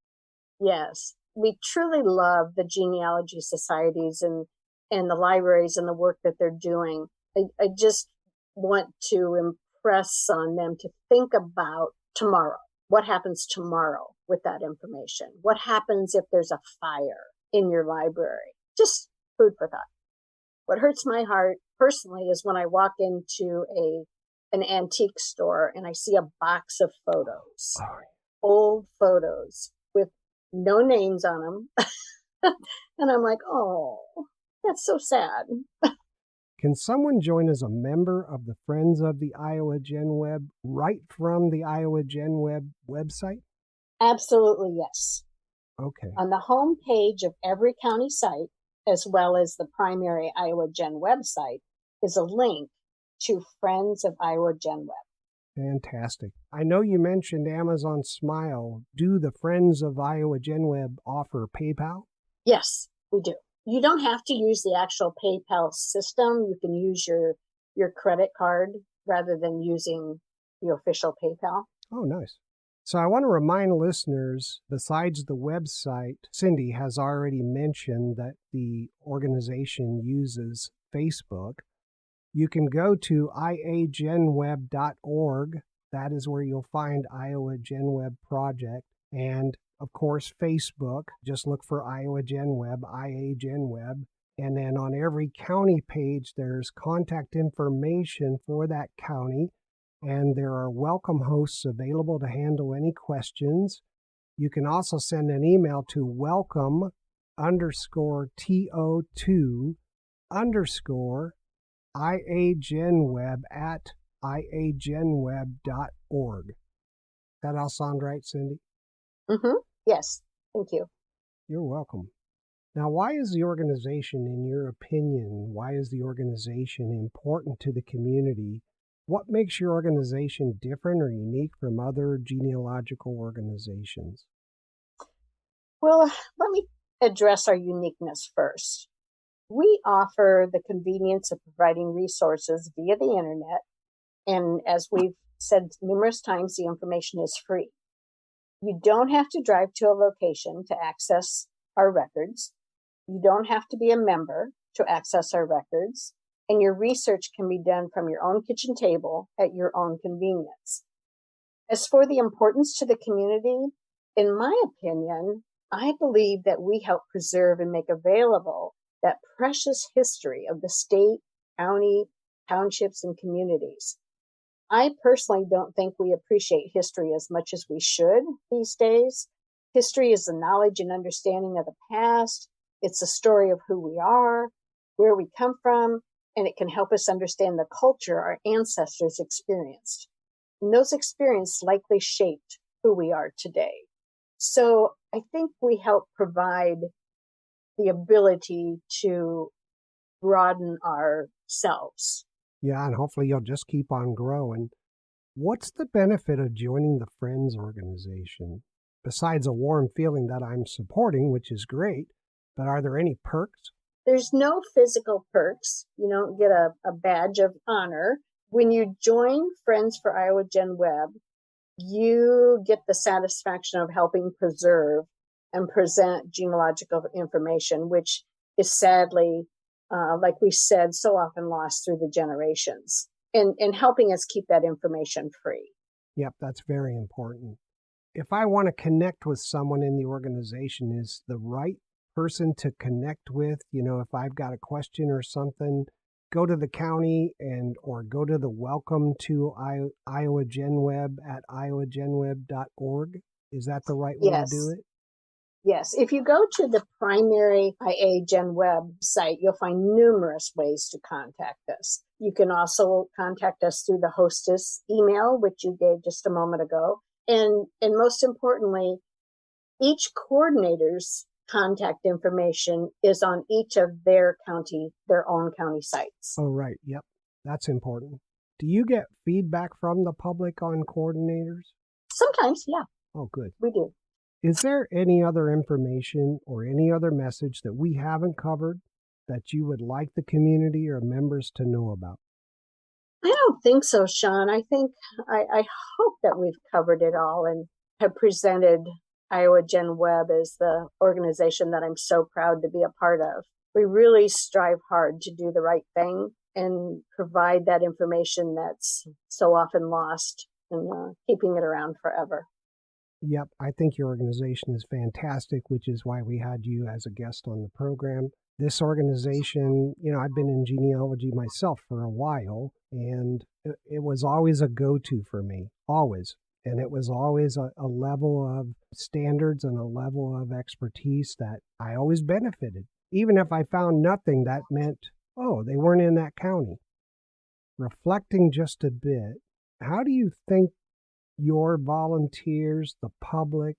Yes. We truly love the genealogy societies and the libraries and the work that they're doing. I just want to impress on them to think about tomorrow. What happens tomorrow with that information? What happens if there's a fire in your library? Just food for thought. What hurts my heart personally is when I walk into an antique store and I see a box of photos, old photos with no names on them. And I'm like, oh, that's so sad. Can someone join as a member of the Friends of the IAGenWeb right from the IAGenWeb website? Absolutely, yes. Okay. On the home page of every county site, as well as the primary IAGen website, is a link to Friends of IAGenWeb. Fantastic. I know you mentioned Amazon Smile. Do the Friends of IAGenWeb offer PayPal? Yes, we do. You don't have to use the actual PayPal system. You can use your credit card rather than using the official PayPal. Oh, nice. So I want to remind listeners, besides the website, Cindy has already mentioned that the organization uses Facebook. You can go to IAGenWeb.org. That is where you'll find IAGenWeb Project. And, of course, Facebook. Just look for IAGenWeb, IAGenWeb. And then on every county page, there's contact information for that county. And there are welcome hosts available to handle any questions. You can also send an email to welcome_TO2_IAGenWeb@IAGenWeb.org. That all sound right, Cindy? Mm-hmm. Yes, thank you. You're welcome. Now, why is the organization, in your opinion, important to the community? What makes your organization different or unique from other genealogical organizations? Well, let me address our uniqueness first. We offer the convenience of providing resources via the internet. And as we've said numerous times, the information is free. You don't have to drive to a location to access our records. You don't have to be a member to access our records. And your research can be done from your own kitchen table at your own convenience. As for the importance to the community, in my opinion, I believe that we help preserve and make available that precious history of the state, county, townships, and communities. I personally don't think we appreciate history as much as we should these days. History is the knowledge and understanding of the past. It's a story of who we are, where we come from, and it can help us understand the culture our ancestors experienced. And those experiences likely shaped who we are today. So I think we help provide the ability to broaden ourselves. Yeah, and hopefully you'll just keep on growing. What's the benefit of joining the Friends organization? Besides a warm feeling that I'm supporting, which is great, but are there any perks? There's no physical perks. You don't get a badge of honor. When you join Friends for IAGenWeb, you get the satisfaction of helping preserve and present genealogical information, which is sadly, like we said, so often lost through the generations. and helping us keep that information free. Yep, that's very important. If I want to connect with someone in the organization, is the right person to connect with, if I've got a question or something, go to the county or go to the welcome to IAGenWeb at IAGenWeb.org. Is that the right way to do it? Yes. If you go to the primary IAGenWeb site, you'll find numerous ways to contact us. You can also contact us through the hostess email, which you gave just a moment ago. And most importantly, each coordinator's contact information is on each of their own county sites. Oh, right. Yep. That's important. Do you get feedback from the public on coordinators? Sometimes, yeah. Oh, good. We do. Is there any other information or any other message that we haven't covered that you would like the community or members to know about? I don't think so, Sean. I hope that we've covered it all and have presented IAGenWeb as the organization that I'm so proud to be a part of. We really strive hard to do the right thing and provide that information that's so often lost and keeping it around forever. Yep, I think your organization is fantastic, which is why we had you as a guest on the program. This organization, I've been in genealogy myself for a while, and it was always a go-to for me, always. And it was always a level of standards and a level of expertise that I always benefited. Even if I found nothing, that meant, oh, they weren't in that county. Reflecting just a bit, how do you think your volunteers, the public,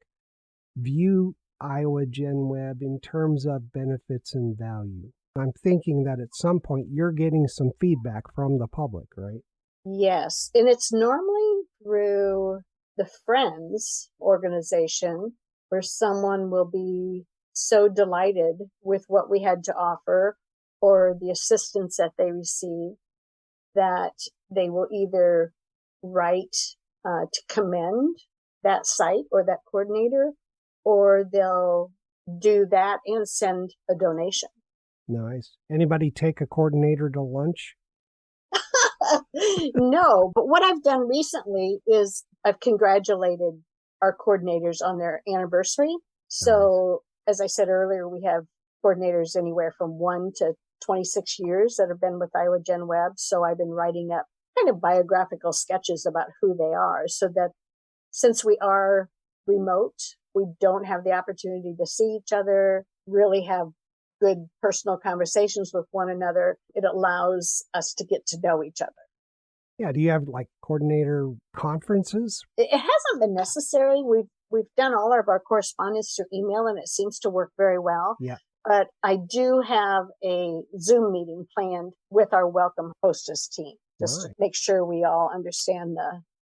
view IAGenWeb in terms of benefits and value? I'm thinking that at some point you're getting some feedback from the public, right? Yes, and it's normally through the Friends organization where someone will be so delighted with what we had to offer or the assistance that they receive that they will either write to commend that site or that coordinator, or they'll do that and send a donation. Nice. Anybody take a coordinator to lunch? No, but what I've done recently is I've congratulated our coordinators on their anniversary. So, as I said earlier, we have coordinators anywhere from 1 to 26 years that have been with IAGenWeb. So I've been writing up kind of biographical sketches about who they are, so that since we are remote, we don't have the opportunity to see each other, really have good personal conversations with one another. It allows us to get to know each other. Yeah. Do you have coordinator conferences? It hasn't been necessary. We've done all of our correspondence through email, and it seems to work very well. Yeah. But I do have a Zoom meeting planned with our welcome hostess team, just to make sure we all understand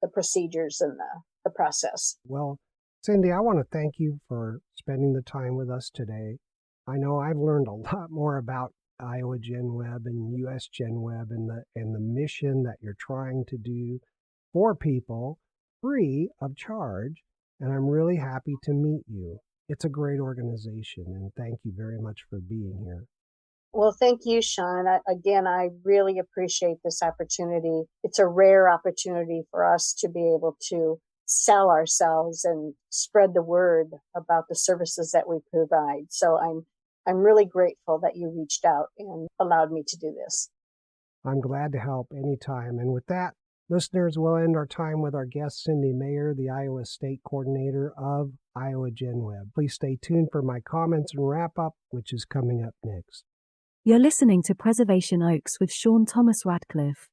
the procedures and the process. Well, Cindy, I want to thank you for spending the time with us today. I know I've learned a lot more about IAGenWeb and USGenWeb and the mission that you're trying to do for people free of charge, and I'm really happy to meet you. It's a great organization, and thank you very much for being here. Well, thank you, Sean. Again, I really appreciate this opportunity. It's a rare opportunity for us to be able to sell ourselves and spread the word about the services that we provide. So I'm really grateful that you reached out and allowed me to do this. I'm glad to help anytime. And with that, listeners, we'll end our time with our guest, Cindy Maher, the Iowa State Coordinator of IAGenWeb. Please stay tuned for my comments and wrap-up, which is coming up next. You're listening to Preservation Oaks with Sean Thomas Radcliff,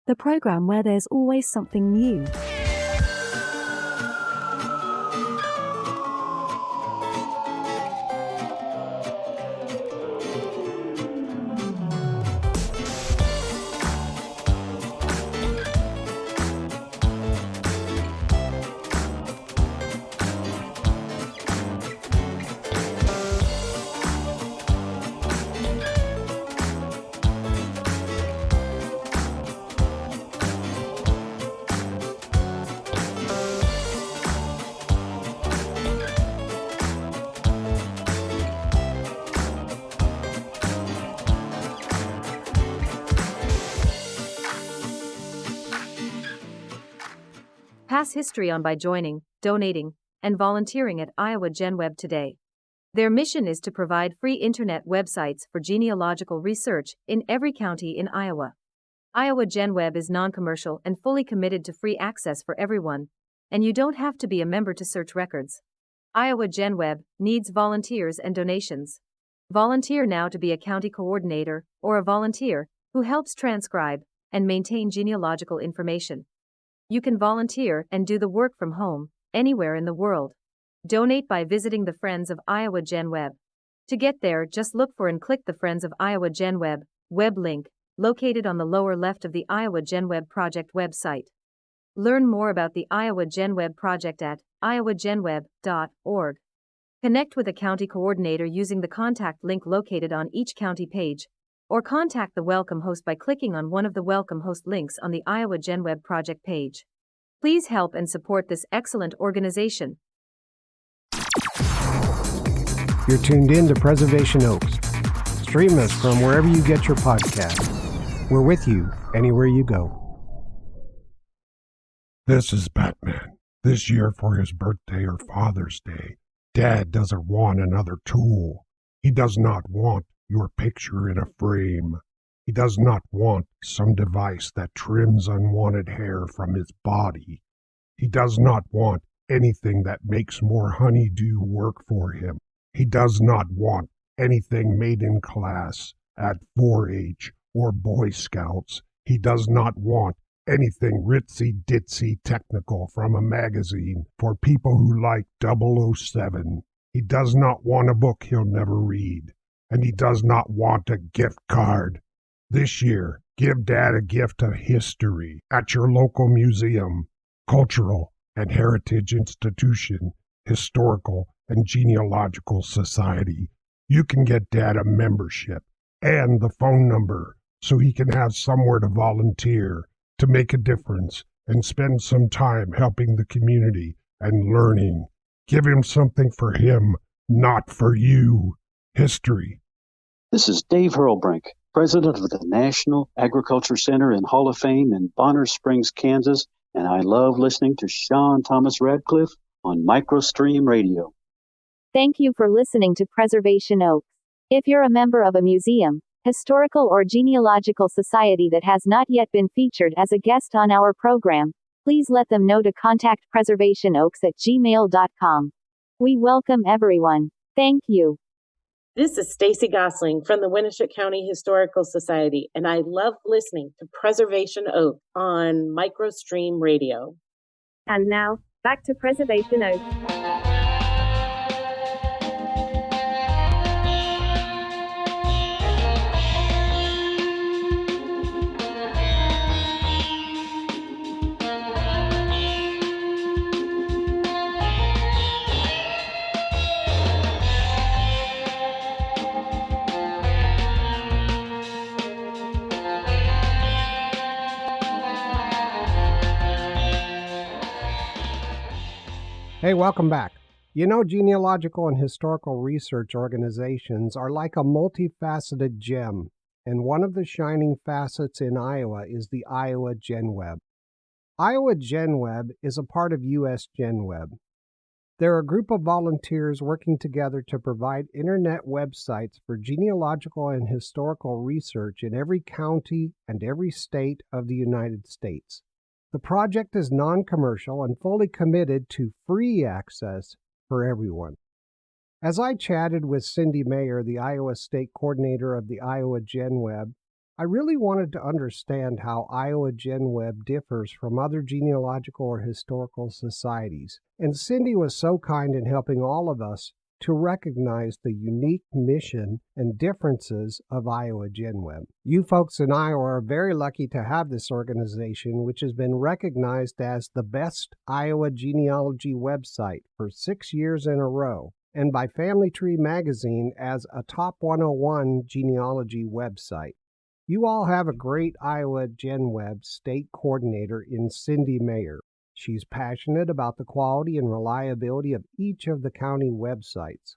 the program where there's always something new. Pass history on by joining, donating, and volunteering at IAGenWeb today. Their mission is to provide free internet websites for genealogical research in every county in Iowa. IAGenWeb is non-commercial and fully committed to free access for everyone, and you don't have to be a member to search records. IAGenWeb needs volunteers and donations. Volunteer now to be a county coordinator or a volunteer who helps transcribe and maintain genealogical information. You can volunteer and do the work from home, anywhere in the world. Donate by visiting the Friends of IAGenWeb. To get there, just look for and click the Friends of IAGenWeb web link, located on the lower left of the IAGenWeb project website. Learn more about the IAGenWeb project at IAGenWeb.org. Connect with a county coordinator using the contact link located on each county page, or contact the Welcome Host by clicking on one of the Welcome Host links on the IAGenWeb project page. Please help and support this excellent organization. You're tuned in to Preservation Oaks. Stream us from wherever you get your podcast. We're with you anywhere you go. This is Batman. This year for his birthday or Father's Day, Dad doesn't want another tool. He does not want your picture in a frame. He does not want some device that trims unwanted hair from his body. He does not want anything that makes more honeydew work for him. He does not want anything made in class at 4-H or Boy Scouts. He does not want anything ritzy-ditzy technical from a magazine for people who like 007. He does not want a book he'll never read. And he does not want a gift card. This year, give Dad a gift of history at your local museum, cultural and heritage institution, historical and genealogical society. You can get Dad a membership and the phone number so he can have somewhere to volunteer, to make a difference, and spend some time helping the community and learning. Give him something for him, not for you. History. This is Dave Hurlbrink, president of the National Agriculture Center and Hall of Fame in Bonner Springs, Kansas, and I love listening to Sean Thomas Radcliff on MicroStream Radio. Thank you for listening to Preservation Oaks. If you're a member of a museum, historical or genealogical society that has not yet been featured as a guest on our program, please let them know to contact preservationoaks@gmail.com. We welcome everyone. Thank you. This is Stacy Gosling from the Winneshiek County Historical Society, and I love listening to Preservation Oaks on MicroStream Radio. And now, back to Preservation Oaks. Hey, welcome back. You know, genealogical and historical research organizations are like a multifaceted gem, and one of the shining facets in Iowa is the IAGenWeb. IAGenWeb is a part of USGenWeb. They're a group of volunteers working together to provide internet websites for genealogical and historical research in every county and every state of the United States. The project is non-commercial and fully committed to free access for everyone. As I chatted with Cindy Maher, the Iowa State Coordinator of the IAGenWeb, I really wanted to understand how IAGenWeb differs from other genealogical or historical societies. And Cindy was so kind in helping all of us to recognize the unique mission and differences of IAGenWeb. You folks in Iowa are very lucky to have this organization, which has been recognized as the best Iowa genealogy website for 6 years in a row, and by Family Tree magazine as a top 101 genealogy website. You all have a great IAGenWeb state coordinator in Cindy Maher. She's passionate about the quality and reliability of each of the county websites.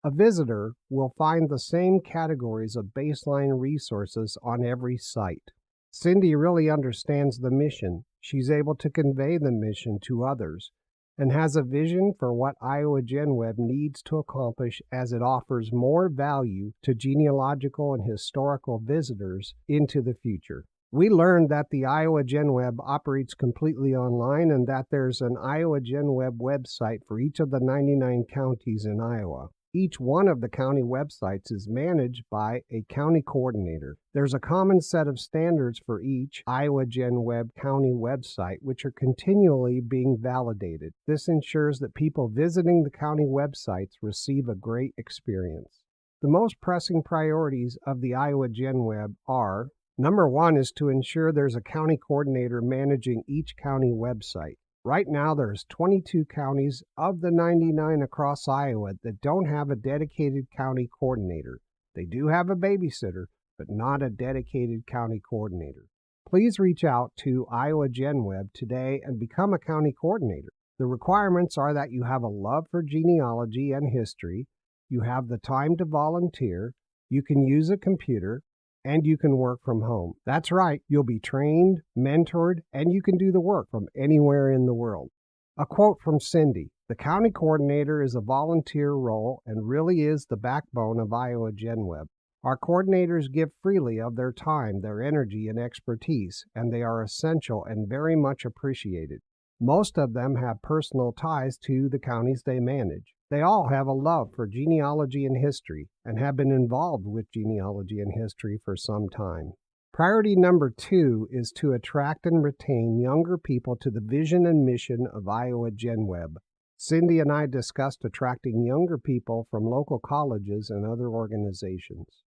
A visitor will find the same categories of baseline resources on every site. Cindy really understands the mission She's able to convey the mission to others and has a vision for what IAGenWeb needs to accomplish as it offers more value to genealogical and historical visitors into the future. We learned that the IAGenWeb operates completely online and that there's an IAGenWeb website for each of the 99 counties in Iowa. Each one of the county websites is managed by a county coordinator. There's a common set of standards for each IAGenWeb county website, which are continually being validated. This ensures that people visiting the county websites receive a great experience. The most pressing priorities of the IAGenWeb are: number one is to ensure there's a county coordinator managing each county website. Right now, there's 22 counties of the 99 across Iowa that don't have a dedicated county coordinator. They do have a babysitter, but not a dedicated county coordinator. Please reach out to IAGenWeb today and become a county coordinator. The requirements are that you have a love for genealogy and history, you have the time to volunteer, you can use a computer, and you can work from home. That's right, you'll be trained, mentored, and you can do the work from anywhere in the world. A quote from Cindy: "The county coordinator is a volunteer role and really is the backbone of IAGenWeb. Our coordinators give freely of their time, their energy, and expertise, and they are essential and very much appreciated. Most of them have personal ties to the counties they manage. They all have a love for genealogy and history and have been involved with genealogy and history for some time." Priority number 2 is to attract and retain younger people to the vision and mission of IAGenWeb. Cindy and I discussed attracting younger people from local colleges and other organizations.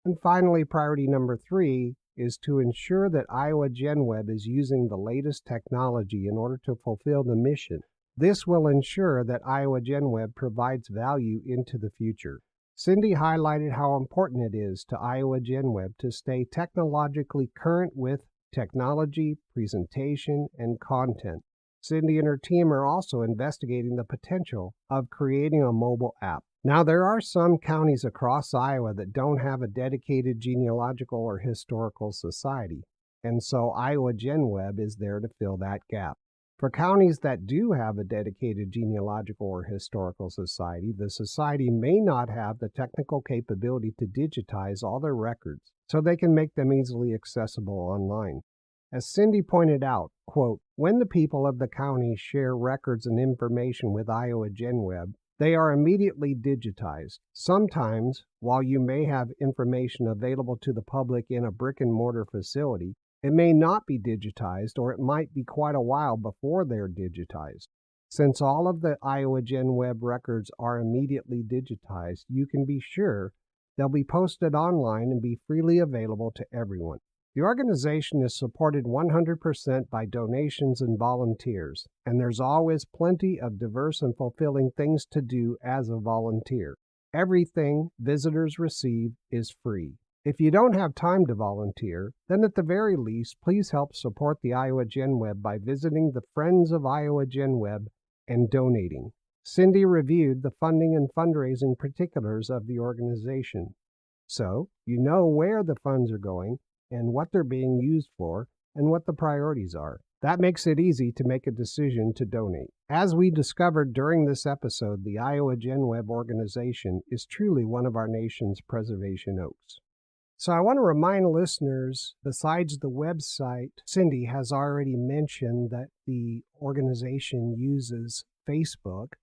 And finally, priority number 3 is to ensure that IAGenWeb is using the latest technology in order to fulfill the mission. This will ensure that IAGenWeb provides value into the future. Cindy highlighted how important it is to IAGenWeb to stay technologically current with technology, presentation, and content. Cindy and her team are also investigating the potential of creating a mobile app. Now, there are some counties across Iowa that don't have a dedicated genealogical or historical society, and so IAGenWeb is there to fill that gap. For counties that do have a dedicated genealogical or historical society, the society may not have the technical capability to digitize all their records, so they can make them easily accessible online. As Cindy pointed out, quote, "When the people of the county share records and information with IAGenWeb, they are immediately digitized. Sometimes, while you may have information available to the public in a brick-and-mortar facility, it may not be digitized, or it might be quite a while before they're digitized. Since all of the IAGenWeb records are immediately digitized, you can be sure they'll be posted online and be freely available to everyone." The organization is supported 100% by donations and volunteers, and there's always plenty of diverse and fulfilling things to do as a volunteer. Everything visitors receive is free. If you don't have time to volunteer, then at the very least, please help support the IAGenWeb by visiting the Friends of IAGenWeb and donating. Cindy reviewed the funding and fundraising particulars of the organization, so you know where the funds are going and what they're being used for and what the priorities are. That makes it easy to make a decision to donate. As we discovered during this episode, the IAGenWeb organization is truly one of our nation's preservation oaks. So I want to remind listeners, besides the website, Cindy has already mentioned that the organization uses Facebook.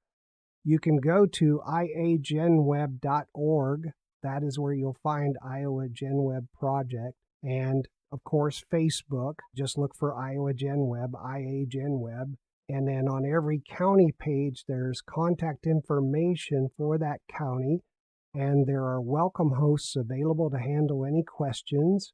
You can go to IAGenWeb.org. That is where you'll find IAGenWeb Project. And, of course, Facebook. Just look for IAGenWeb, IAGenWeb. And then on every county page, there's contact information for that county. And there are welcome hosts available to handle any questions.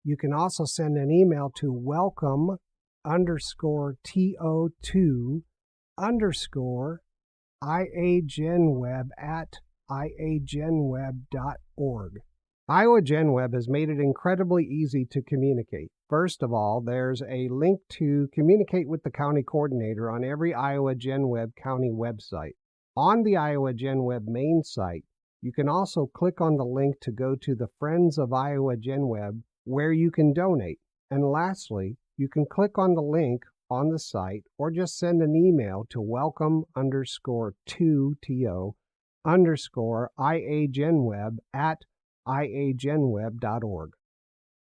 You can also send an email to welcome_TO2_IAGenWeb@IAGenWeb.org. IAGenWeb has made it incredibly easy to communicate. First of all, there's a link to communicate with the county coordinator on every IAGenWeb county website. On the IAGenWeb main site, you can also click on the link to go to the Friends of IAGenWeb, where you can donate. And lastly, You can click on the link on the site or just send an email to welcome_2to_IAGenWeb@IAGenWeb.org.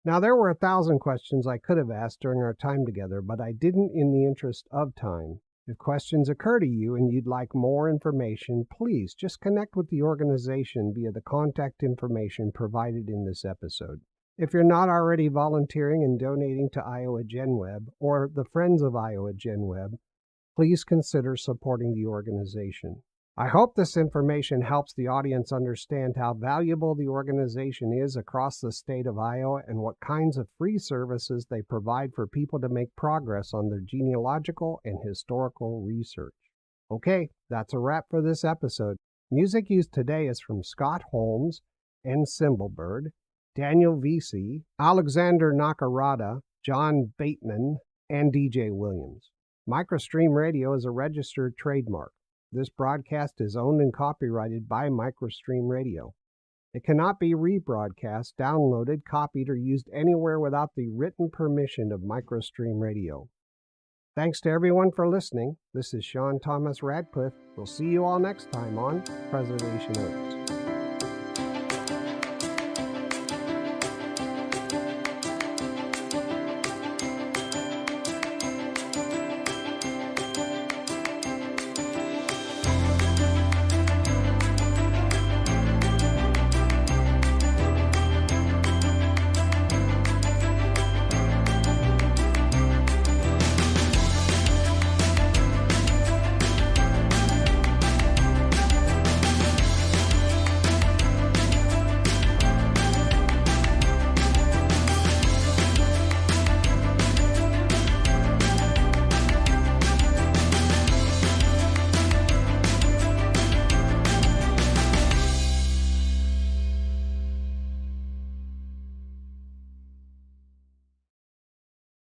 Now, there were 1,000 questions I could have asked during our time together, but I didn't in the interest of time. If questions occur to you and you'd like more information, please just connect with the organization via the contact information provided in this episode. If you're not already volunteering and donating to IAGenWeb or the Friends of IAGenWeb, please consider supporting the organization. I hope this information helps the audience understand how valuable the organization is across the state of Iowa and what kinds of free services they provide for people to make progress on their genealogical and historical research. Okay, that's a wrap for this episode. Music used today is from Scott Holmes and Cymbalbird, Daniel Vesey, Alexander Nakarada, John Bateman, and DJ Williams. Microstream Radio is a registered trademark. This broadcast is owned and copyrighted by Microstream Radio. It cannot be rebroadcast, downloaded, copied, or used anywhere without the written permission of Microstream Radio. Thanks to everyone for listening. This is Sean Thomas Radcliff. We'll see you all next time on Preservation Oaks.